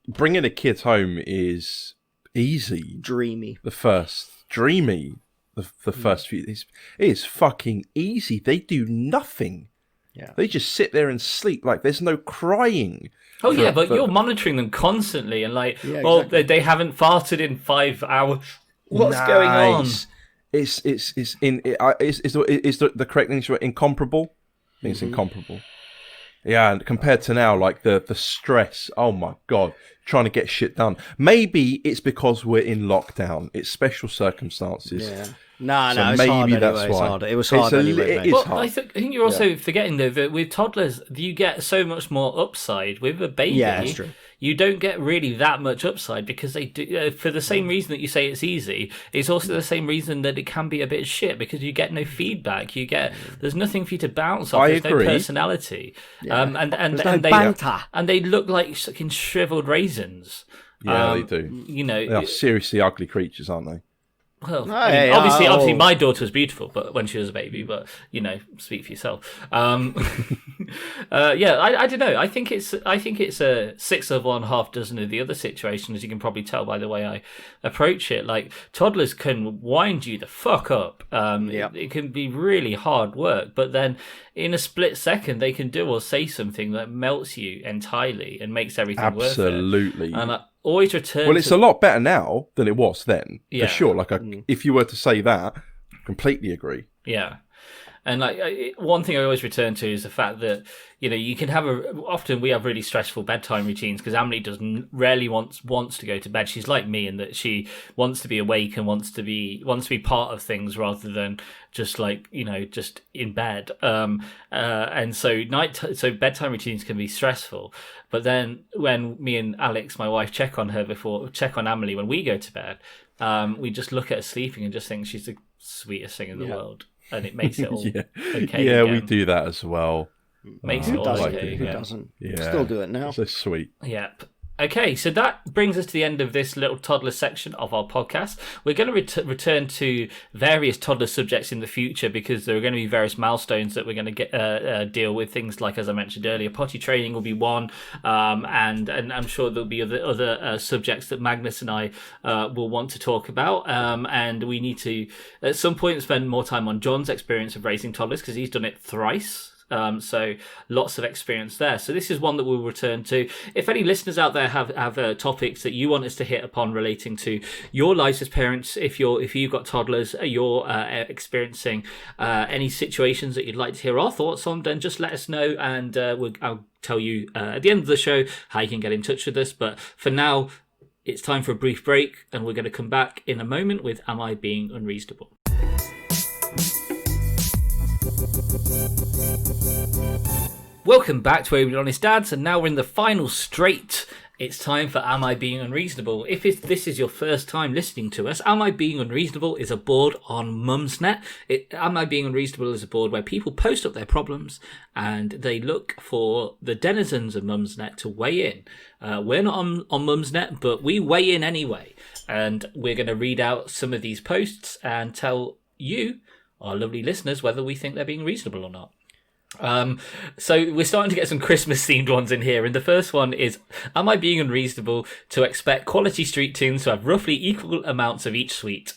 Bringing a kid home is easy. Dreamy. The first few, it is fucking easy. They do nothing. Yeah. They just sit there and sleep. Like there's no crying. Oh yeah, but you're monitoring them constantly, and Yeah, well, exactly. they haven't farted in 5 hours. What's going on? Is the correct English word incomparable? I think it's incomparable. Yeah, and compared to now, like the stress. Oh my god, trying to get shit done. Maybe it's because we're in lockdown. It's special circumstances. Yeah. No, So it's maybe hard anyway. that's It's why. hard. It was hard anyway, it mate. is Well, hard. I think you're also forgetting though that with toddlers you get so much more upside. With a baby, Yeah, that's true. you don't get really that much upside because they do for the same reason that you say it's easy. It's also the same reason that it can be a bit shit because you get no feedback. There's nothing for you to bounce off. I There's agree. no personality. And There's no they banter. and they look like fucking shriveled raisins. Yeah, they do. They They are seriously ugly creatures, aren't they? Well, Hey, obviously, my daughter was beautiful, but when she was a baby. But speak for yourself. I don't know. I think it's a 6 of one, half dozen of the other situation, as you can probably tell by the way I approach it. Like toddlers can wind you the fuck up. It can be really hard work, but then in a split second they can do or say something that melts you entirely and makes everything Absolutely. worth it. And I always return. Well, it's a lot better now than it was then, Yeah. for sure. Like, if you were to say that, completely agree. Yeah. And one thing I always return to is the fact that you can have often we have really stressful bedtime routines because Emily rarely wants to go to bed. She's like me in that she wants to be awake and wants to be part of things rather than just just in bed. And so bedtime routines can be stressful. But then when me and Alex, my wife, check on Emily when we go to bed, we just look at her sleeping and just think she's the sweetest thing in the world. And it makes it all okay. Yeah, again. we do that as well. Makes Who it all doesn't? okay Who again. doesn't? Yeah. Still do it now. So sweet. Yep. Okay, so that brings us to the end of this little toddler section of our podcast. We're going to return to various toddler subjects in the future because there are going to be various milestones that we're going to get deal with. Things like, as I mentioned earlier, potty training will be one, and I'm sure there'll be other subjects that Magnus and I will want to talk about. And we need to, at some point, spend more time on John's experience of raising toddlers because he's done it thrice. So lots of experience there. So this is one that we'll return to. If any listeners out there have topics that you want us to hit upon relating to your lives as parents, if you've got toddlers, you're experiencing any situations that you'd like to hear our thoughts on, then just let us know, and I'll tell you at the end of the show how you can get in touch with us. But for now, it's time for a brief break, and we're going to come back in a moment with Am I Being Unreasonable? Welcome back to Able Honest Dads, and now we're in the final straight. It's time for Am I Being Unreasonable? If this is your first time listening to us, Am I Being Unreasonable is a board on Mumsnet. Am I Being Unreasonable is a board where people post up their problems and they look for the denizens of Mumsnet to weigh in. We're not on Mumsnet, but we weigh in anyway. And we're going to read out some of these posts and tell you, our lovely listeners, whether we think they're being reasonable or not. So we're starting to get some Christmas themed ones in here, and the first one is: am I being unreasonable to expect quality street tunes to have roughly equal amounts of each sweet?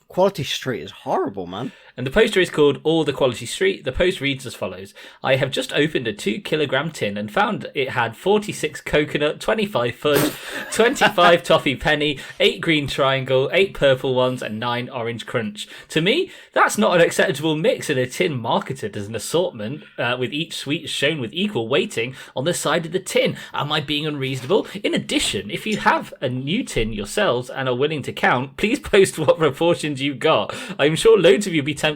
Quality Street is horrible, man. And the poster is called All the Quality Street. The post reads as follows: I have just opened a 2-kilogram tin and found it had 46 coconut, 25 fudge, 25 toffee penny, 8 green triangle, 8 purple ones, and 9 orange crunch. To me, that's not an acceptable mix in a tin marketed as an assortment, with each sweet shown with equal weighting on the side of the tin. Am I being unreasonable? In addition, if you have a new tin yourselves and are willing to count, please post what proportions you've got. I'm sure loads of you will be tempted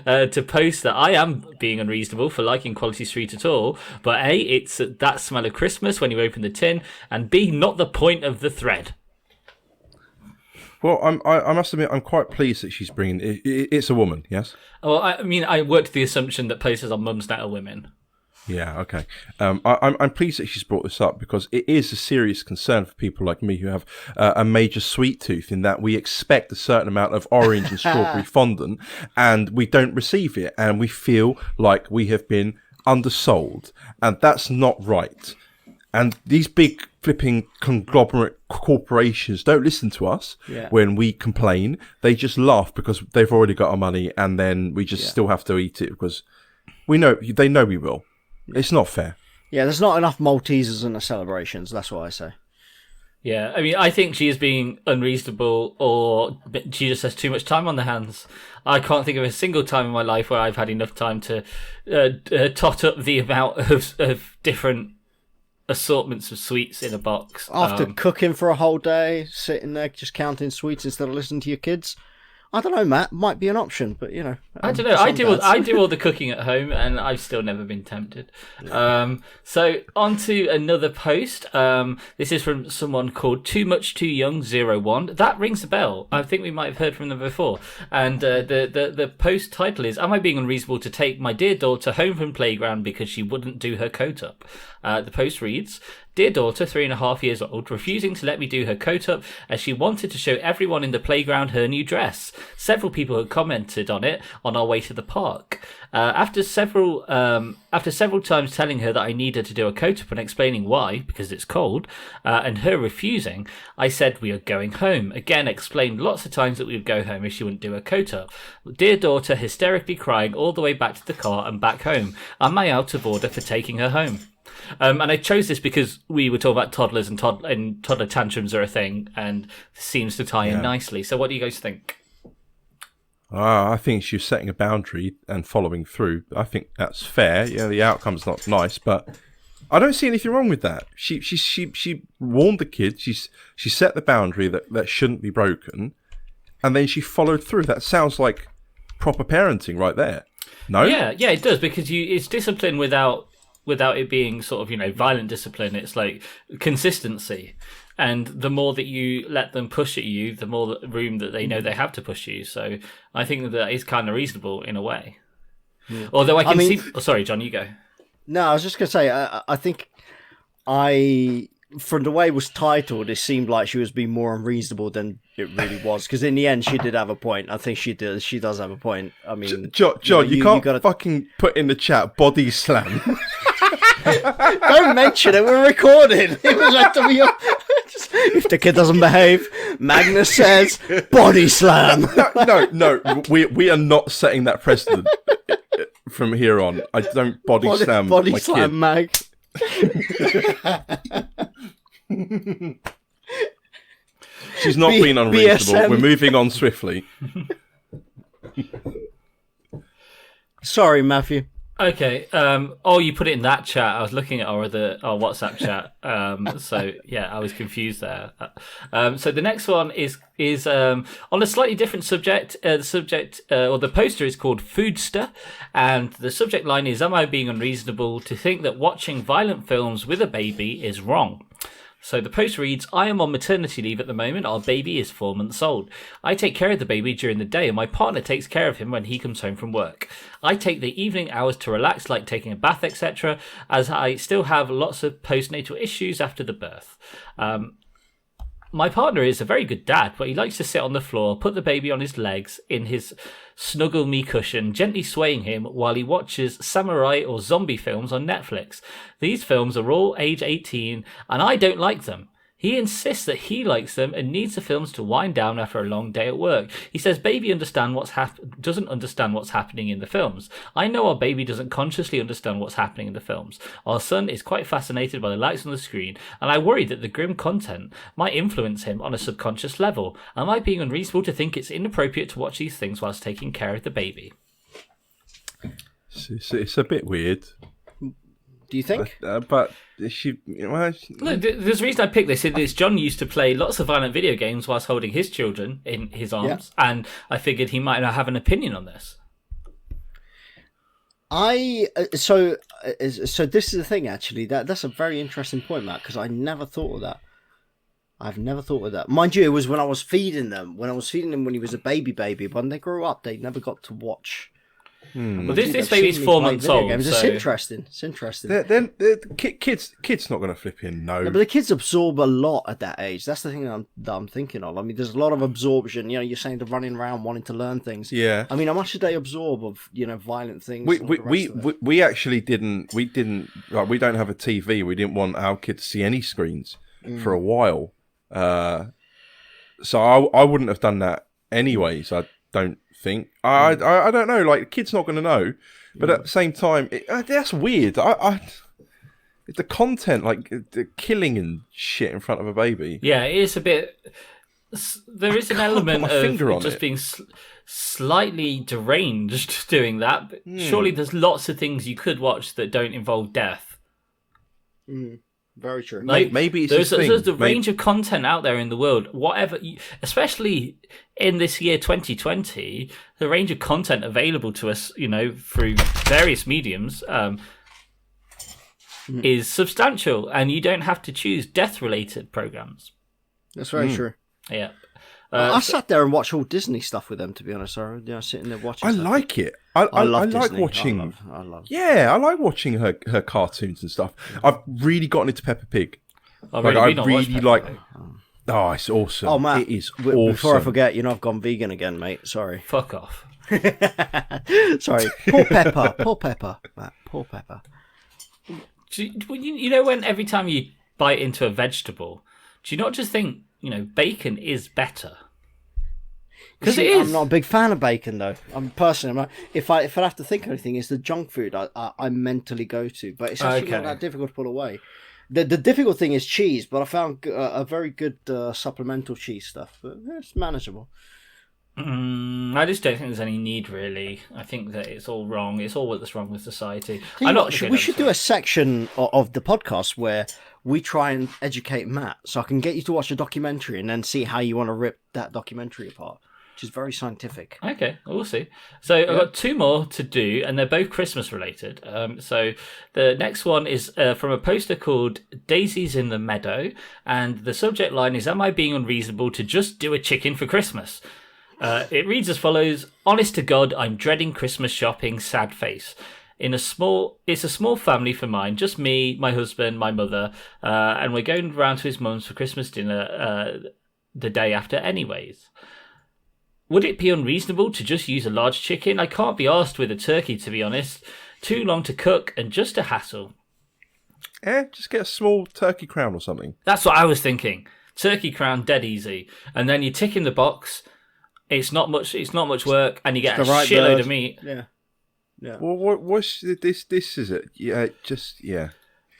to post that I am being unreasonable for liking Quality Street at all, but A, it's that smell of Christmas when you open the tin, and B, not the point of the thread. Well, I must admit, I'm quite pleased that she's bringing it. It's a woman, yes? Well, I mean, I worked the assumption that posters on Mumsnet are women. Yeah, okay. I'm pleased that she's brought this up because it is a serious concern for people like me who have a major sweet tooth, in that we expect a certain amount of orange and strawberry fondant and we don't receive it, and we feel like we have been undersold, and that's not right. And these big flipping conglomerate corporations don't listen to us when we complain. They just laugh because they've already got our money, and then we just still have to eat it because they know we will. It's not fair. Yeah, there's not enough Maltesers in the celebrations. That's what I say. Yeah, I mean, I think she is being unreasonable, or she just has too much time on their hands. I can't think of a single time in my life where I've had enough time to tot up the amount of different assortments of sweets in a box. After cooking for a whole day, sitting there just counting sweets instead of listening to your kids. I don't know, Matt. Might be an option, but you know. I don't know. I do all the cooking at home, and I've still never been tempted. So on to another post. This is from someone called Too Much Too Young 01. That rings a bell. I think we might have heard from them before. And the post title is: Am I being unreasonable to take my dear daughter home from playground because she wouldn't do her coat up? The post reads: Dear daughter, 3.5 years old, refusing to let me do her coat up as she wanted to show everyone in the playground her new dress. Several people had commented on it on our way to the park. After several times telling her that I needed to do a coat up and explaining why, because it's cold, and her refusing, I said we are going home. Again, explained lots of times that we would go home if she wouldn't do her coat up. Dear daughter, hysterically crying all the way back to the car and back home. Am I out of order for taking her home? And I chose this because we were talking about toddlers, and toddler tantrums are a thing, and seems to tie in nicely. So what do you guys think? I think she's setting a boundary and following through. I think that's fair. Yeah, the outcome's not nice, but I don't see anything wrong with that. She warned the kids. She set the boundary that shouldn't be broken, and then she followed through. That sounds like proper parenting right there. No? Yeah, it does, because it's discipline without it being sort of, violent discipline. It's like consistency. And the more that you let them push at you, the more room that they know they have to push you. So I think that is kind of reasonable in a way. Yeah. Although I can see... Oh, sorry, John, you go. No, I was just going to say, I think From the way it was titled, it seemed like she was being more unreasonable than it really was. Because in the end, she did have a point. I think she does. She does have a point. I mean, John, you can't fucking put in the chat body slam. Don't mention it. We're recording. It was like to be. If the kid doesn't behave, Magnus says body slam. No. We are not setting that precedent from here on. I don't body slam body my slam, kid. Mag. She's not being unreasonable. BSM. We're moving on swiftly. Sorry, Matthew. Okay. You put it in that chat. I was looking at our WhatsApp chat. So yeah, I was confused there. So the next one is on a slightly different subject. The poster is called Foodster, and the subject line is: Am I being unreasonable to think that watching violent films with a baby is wrong? So the post reads, I am on maternity leave at the moment. Our baby is 4 months old. I take care of the baby during the day and my partner takes care of him when he comes home from work. I take the evening hours to relax, like taking a bath, etc., as I still have lots of postnatal issues after the birth. My partner is a very good dad, but he likes to sit on the floor, put the baby on his legs in his snuggle me cushion, gently swaying him while he watches samurai or zombie films on Netflix. These films are all age 18 and I don't like them. He insists that he likes them and needs the films to wind down after a long day at work. He says baby doesn't understand what's happening in the films. I know our baby doesn't consciously understand what's happening in the films. Our son is quite fascinated by the lights on the screen, and I worry that the grim content might influence him on a subconscious level. Am I being unreasonable to think it's inappropriate to watch these things whilst taking care of the baby? It's a bit weird. Do you think? But she. Look, there's a reason I picked this. Is John used to play lots of violent video games whilst holding his children in his arms, and I figured he might have an opinion on this. So this is the thing. Actually, that's a very interesting point, Matt, because I never thought of that. I've never thought of that. Mind you, it was when I was feeding them. When he was a baby. When they grew up, they never got to watch. Well, this baby's 4 months old. So... It's interesting. It's interesting. Then kids not going to flip in. No, but the kids absorb a lot at that age. That's the thing that I'm thinking of. I mean, there's a lot of absorption. You're saying they're running around wanting to learn things. Yeah. I mean, how much did they absorb of violent things? We actually didn't. We don't have a TV. We didn't want our kids to see any screens for a while. So I wouldn't have done that anyways. I don't think. I don't know. Like, the kid's not going to know. But at the same time, that's weird. The content, like the killing and shit in front of a baby. Yeah, it is a bit. There is an element of just being slightly deranged doing that. But surely there's lots of things you could watch that don't involve death. Very true. Like, maybe it's there's the range of content out there in the world, especially in this year 2020, the range of content available to us, through various mediums, is substantial, and you don't have to choose death-related programs. That's very true. Yeah. I sat there and watched all Disney stuff with them, to be honest. Sitting there watching. I like it. I love like Disney. Watching. I love. Yeah, I like watching her cartoons and stuff. I've really gotten into Peppa Pig. I really like. Oh, it's awesome. Oh, Matt, it is awesome. Before I forget, I've gone vegan again, mate. Sorry. Fuck off. Sorry. Poor Peppa, Matt. Poor Peppa. When every time you bite into a vegetable, do you not just think, bacon is better? Because it is. I'm not a big fan of bacon, though. If I have to think of anything, it's the junk food I mentally go to. But it's actually not that difficult to pull away. The difficult thing is cheese, but I found a very good supplemental cheese stuff. But it's manageable. I just don't think there's any need, really. I think that it's all wrong. It's all what's wrong with society. We should do a section of the podcast where we try and educate Matt, so I can get you to watch a documentary and then see how you want to rip that documentary apart, which is very scientific. Okay, we'll see. So I've got two more to do, and they're both Christmas related. So the next one is from a poster called Daisies in the Meadow, and the subject line is, Am I being unreasonable to just do a chicken for Christmas? It reads as follows: Honest to God, I'm dreading Christmas shopping, sad face. It's a small family for mine, just me, my husband, my mother, and we're going round to his mum's for Christmas dinner the day after anyways. Would it be unreasonable to just use a large chicken? I can't be arsed with a turkey, to be honest. Too long to cook and just a hassle. Just get a small turkey crown or something. That's what I was thinking. Turkey crown, dead easy. And then you tick in the box. It's not much work, and you get a shitload of meat. Yeah. Well, what's this? This is it. Yeah,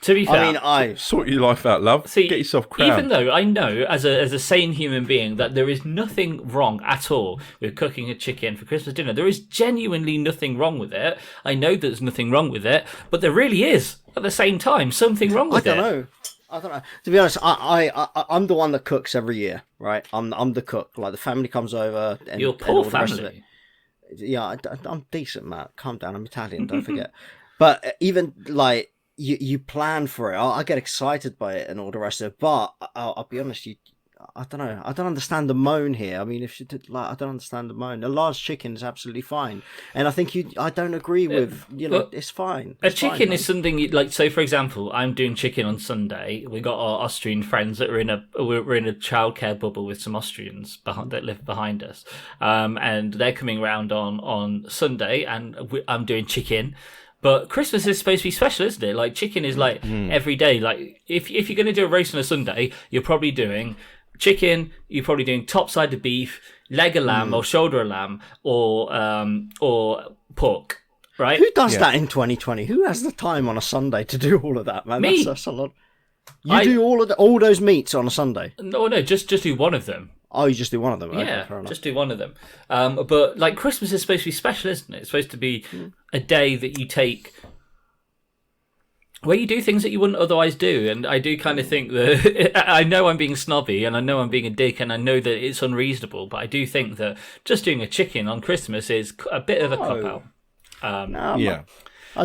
To be fair, sort your life out, love. See, get yourself crowned. Even though I know, as a sane human being, that there is nothing wrong at all with cooking a chicken for Christmas dinner. There is genuinely nothing wrong with it. I know there's nothing wrong with it, but there really is at the same time something wrong with it. I don't know. To be honest, I'm the one that cooks every year, right? I'm the cook. Like the family comes over. And, your poor family. Yeah, I'm decent, Matt. Calm down. I'm Italian. Don't forget. But even like you plan for it. I get excited by it and all the rest of it. But I'll be honest, I don't know. I don't understand the moan here. I mean, if you did, I don't understand the moan. A large chicken is absolutely fine, and I think I don't agree with. It's fine. A chicken is something like. So, for example, I'm doing chicken on Sunday. We got our Austrian friends that we're in a childcare bubble with some Austrians that live behind us, and they're coming round on Sunday, and I'm doing chicken. But Christmas is supposed to be special, isn't it? Like chicken is like every day. Like if you're going to do a roast on a Sunday, you're probably doing chicken, you're probably doing top side of beef, leg of lamb or shoulder of lamb or pork, right? Who does that in 2020? Who has the time on a Sunday to do all of that, man? Me. That's a lot. You do all those meats on a Sunday? No, just do one of them. Oh, you just do one of them? Yeah, okay, fair enough. just do one of them. But like Christmas is supposed to be special, isn't it? It's supposed to be a day that you take where you do things that you wouldn't otherwise do. And I do kind of think that I know I'm being snobby and I know I'm being a dick and I know that it's unreasonable, but I do think that just doing a chicken on Christmas is a bit of a cop-out. I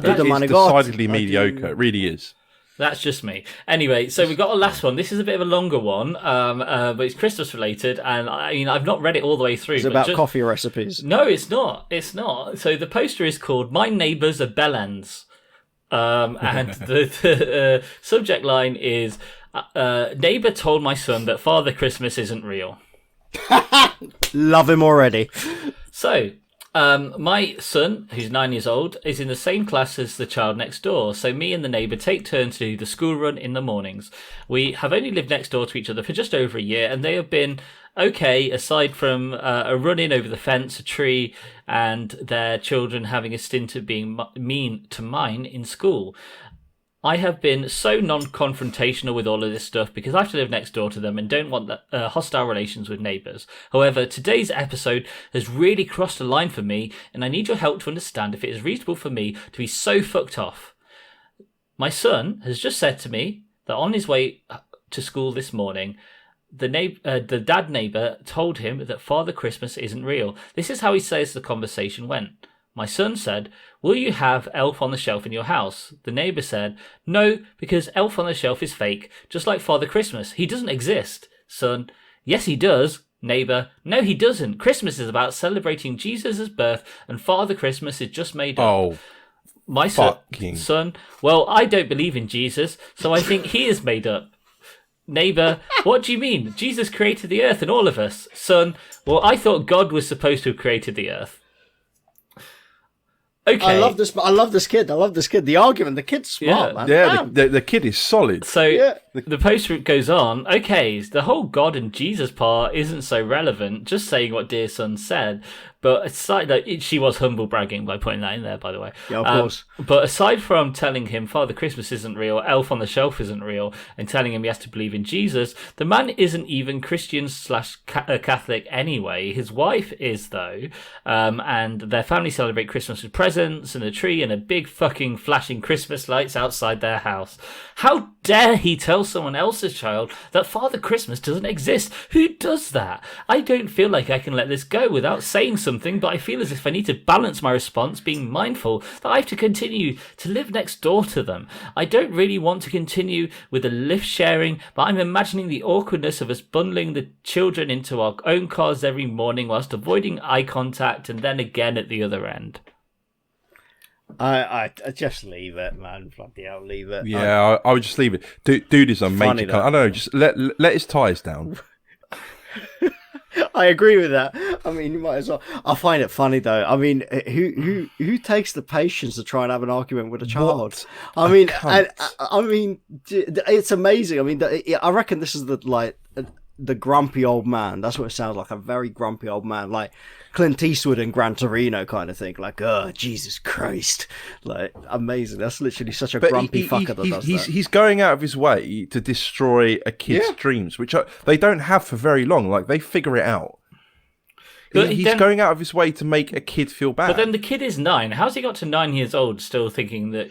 do the money decidedly mediocre. It really is. That's just me. Anyway, so we've got a last one. This is a bit of a longer one, but it's Christmas related, and I mean, I've not read it all the way through. It's about coffee recipes. No, it's not. It's not. So the poster is called "My Neighbours Are Bellends," and the subject line is "Neighbour told my son that Father Christmas isn't real." Love him already. So. My son, who's 9 years old, is in the same class as the child next door, so me and the neighbour take turns to do the school run in the mornings. We have only lived next door to each other for just over a year, and they have been okay, aside from a run-in over the fence, a tree, and their children having a stint of being mean to mine in school. I have been so non-confrontational with all of this stuff because I have to live next door to them and don't want hostile relations with neighbours. However, today's episode has really crossed a line for me, and I need your help to understand if it is reasonable for me to be so fucked off. My son has just said to me that on his way to school this morning, the dad neighbour told him that Father Christmas isn't real. This is how he says the conversation went. My son said, "Will you have Elf on the Shelf in your house?" The neighbour said, "No, because Elf on the Shelf is fake, just like Father Christmas. He doesn't exist." Son, "Yes, he does." Neighbour, "No, he doesn't. Christmas is about celebrating Jesus' birth, and Father Christmas is just made up." Oh, my son, "Well, I don't believe in Jesus, so I think he is made up." Neighbour, "What do you mean? Jesus created the earth and all of us." Son, "Well, I thought God was supposed to have created the earth." Okay. I love this kid. The argument. The kid's smart, man. Yeah, the kid is solid. So the post goes on. Okay, the whole God and Jesus part isn't so relevant. Just saying what dear son said. But aside, she was humble bragging by putting that in there, by the way. Yeah, of course. But aside from telling him Father Christmas isn't real, Elf on the Shelf isn't real, and telling him he has to believe in Jesus, the man isn't even Christian/Catholic anyway. His wife is, though, and their family celebrate Christmas with presents and a tree and a big fucking flashing Christmas lights outside their house. How dare he tell someone else's child that Father Christmas doesn't exist? Who does that? I don't feel like I can let this go without saying something, but I feel as if I need to balance my response, being mindful that I have to continue to live next door to them. I don't really want to continue with the lift sharing, but I'm imagining the awkwardness of us bundling the children into our own cars every morning whilst avoiding eye contact and then again at the other end. I just leave it, man. Bloody hell, leave it. Yeah, I would just leave it. Dude is a Funny major. though. I don't know. Just let his ties down. I agree with that. I mean, you might as well. I find it funny though. I mean, who takes the patience to try and have an argument with a child? What? I mean, cunt. I mean, it's amazing. I mean, I reckon this is the grumpy old man. That's what it sounds like. A very grumpy old man, like Clint Eastwood in Gran Torino kind of thing. Like, oh, Jesus Christ. Like, amazing. That's literally such a grumpy fucker that does that. He's going out of his way to destroy a kid's dreams, which they don't have for very long. Like, they figure it out. But He's going out of his way to make a kid feel bad. But then the kid is 9. How's he got to 9 years old still thinking that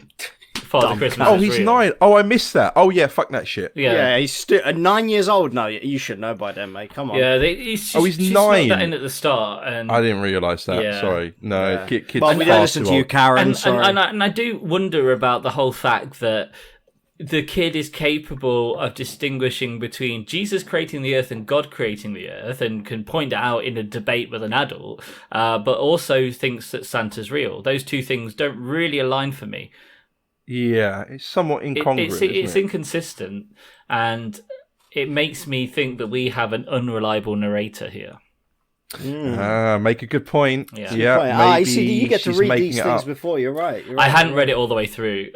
Father Christmas Oh, is he's real? 9. Oh, I missed that. Oh, yeah, fuck that shit. Yeah, he's still 9 years old. No, you should know by then, mate. Come on. Yeah, he's he's just 9. That in at the start, and I didn't realise that. Yeah. Sorry. No, Yeah. kids Well, we don't listen to you, Karen. Sorry. and I do wonder about the whole fact that the kid is capable of distinguishing between Jesus creating the earth and God creating the earth, and can point it out in a debate with an adult, but also thinks that Santa's real. Those two things don't really align for me. Yeah, it's somewhat incongruous. It's inconsistent, and it makes me think that we have an unreliable narrator here. Make a good point. Yeah. Yeah, you see, you get to she's read making these it things up. before. You're right. I hadn't read it all the way through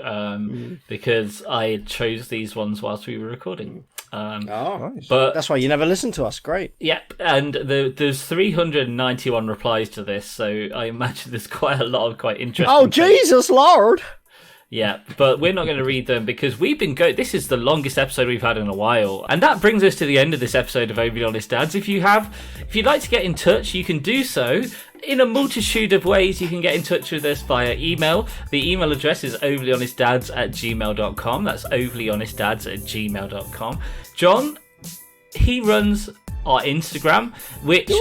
because I chose these ones whilst we were recording. Nice. But That's why you never listen to us. Great. yep, and there's 391 replies to this, so I imagine there's quite a lot of quite interesting. Oh, things. Jesus Lord. Yeah, but we're not going to read them because we've been going. This is the longest episode we've had in a while, and that brings us to the end of this episode of Overly Honest Dads. If you'd like to get in touch, you can do so in a multitude of ways. You can get in touch with us via email. The email address is overlyhonestdads@gmail.com. That's overlyhonestdads@gmail.com. John, he runs our Instagram, which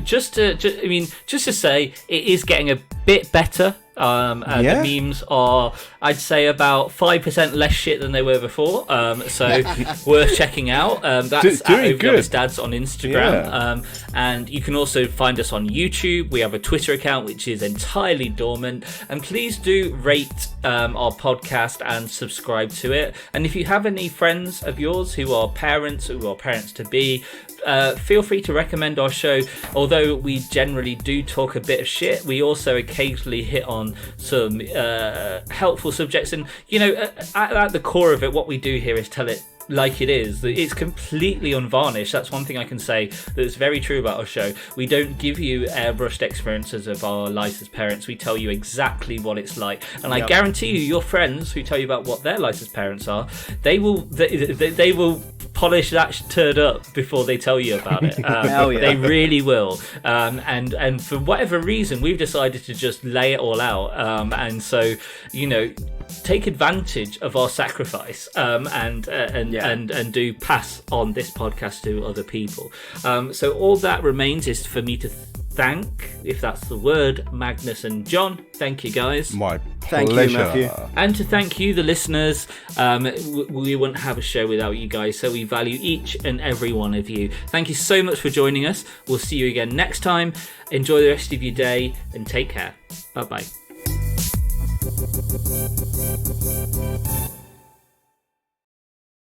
just to say, it is getting a bit better. The memes are, I'd say, about 5% less shit than they were before. So worth checking out. That's at doing Overly good. Honest Dads on Instagram. Yeah. And you can also find us on YouTube. We have a Twitter account which is entirely dormant. And please do rate our podcast and subscribe to it. And if you have any friends of yours who are parents to be, feel free to recommend our show. Although we generally do talk a bit of shit, we also occasionally hit on some helpful subjects. And at the core of it, what we do here is tell it like it is. It's completely unvarnished. That's one thing I can say that's very true about our show. We don't give you airbrushed experiences of our lives as parents. We tell you exactly what it's like, and I guarantee you, your friends who tell you about what their lives as parents are, they will polish that turd up before they tell you about it. Hell yeah. They really will. And for whatever reason, we've decided to just lay it all out. And so, take advantage of our sacrifice and do pass on this podcast to other people. So all that remains is for me to thank, if that's the word, Magnus and John. Thank you, guys. My Thank you, pleasure. Matthew. And to thank you, the listeners. We wouldn't have a show without you guys, so we value each and every one of you. Thank you so much for joining us. We'll see you again next time. Enjoy the rest of your day and take care. Bye-bye.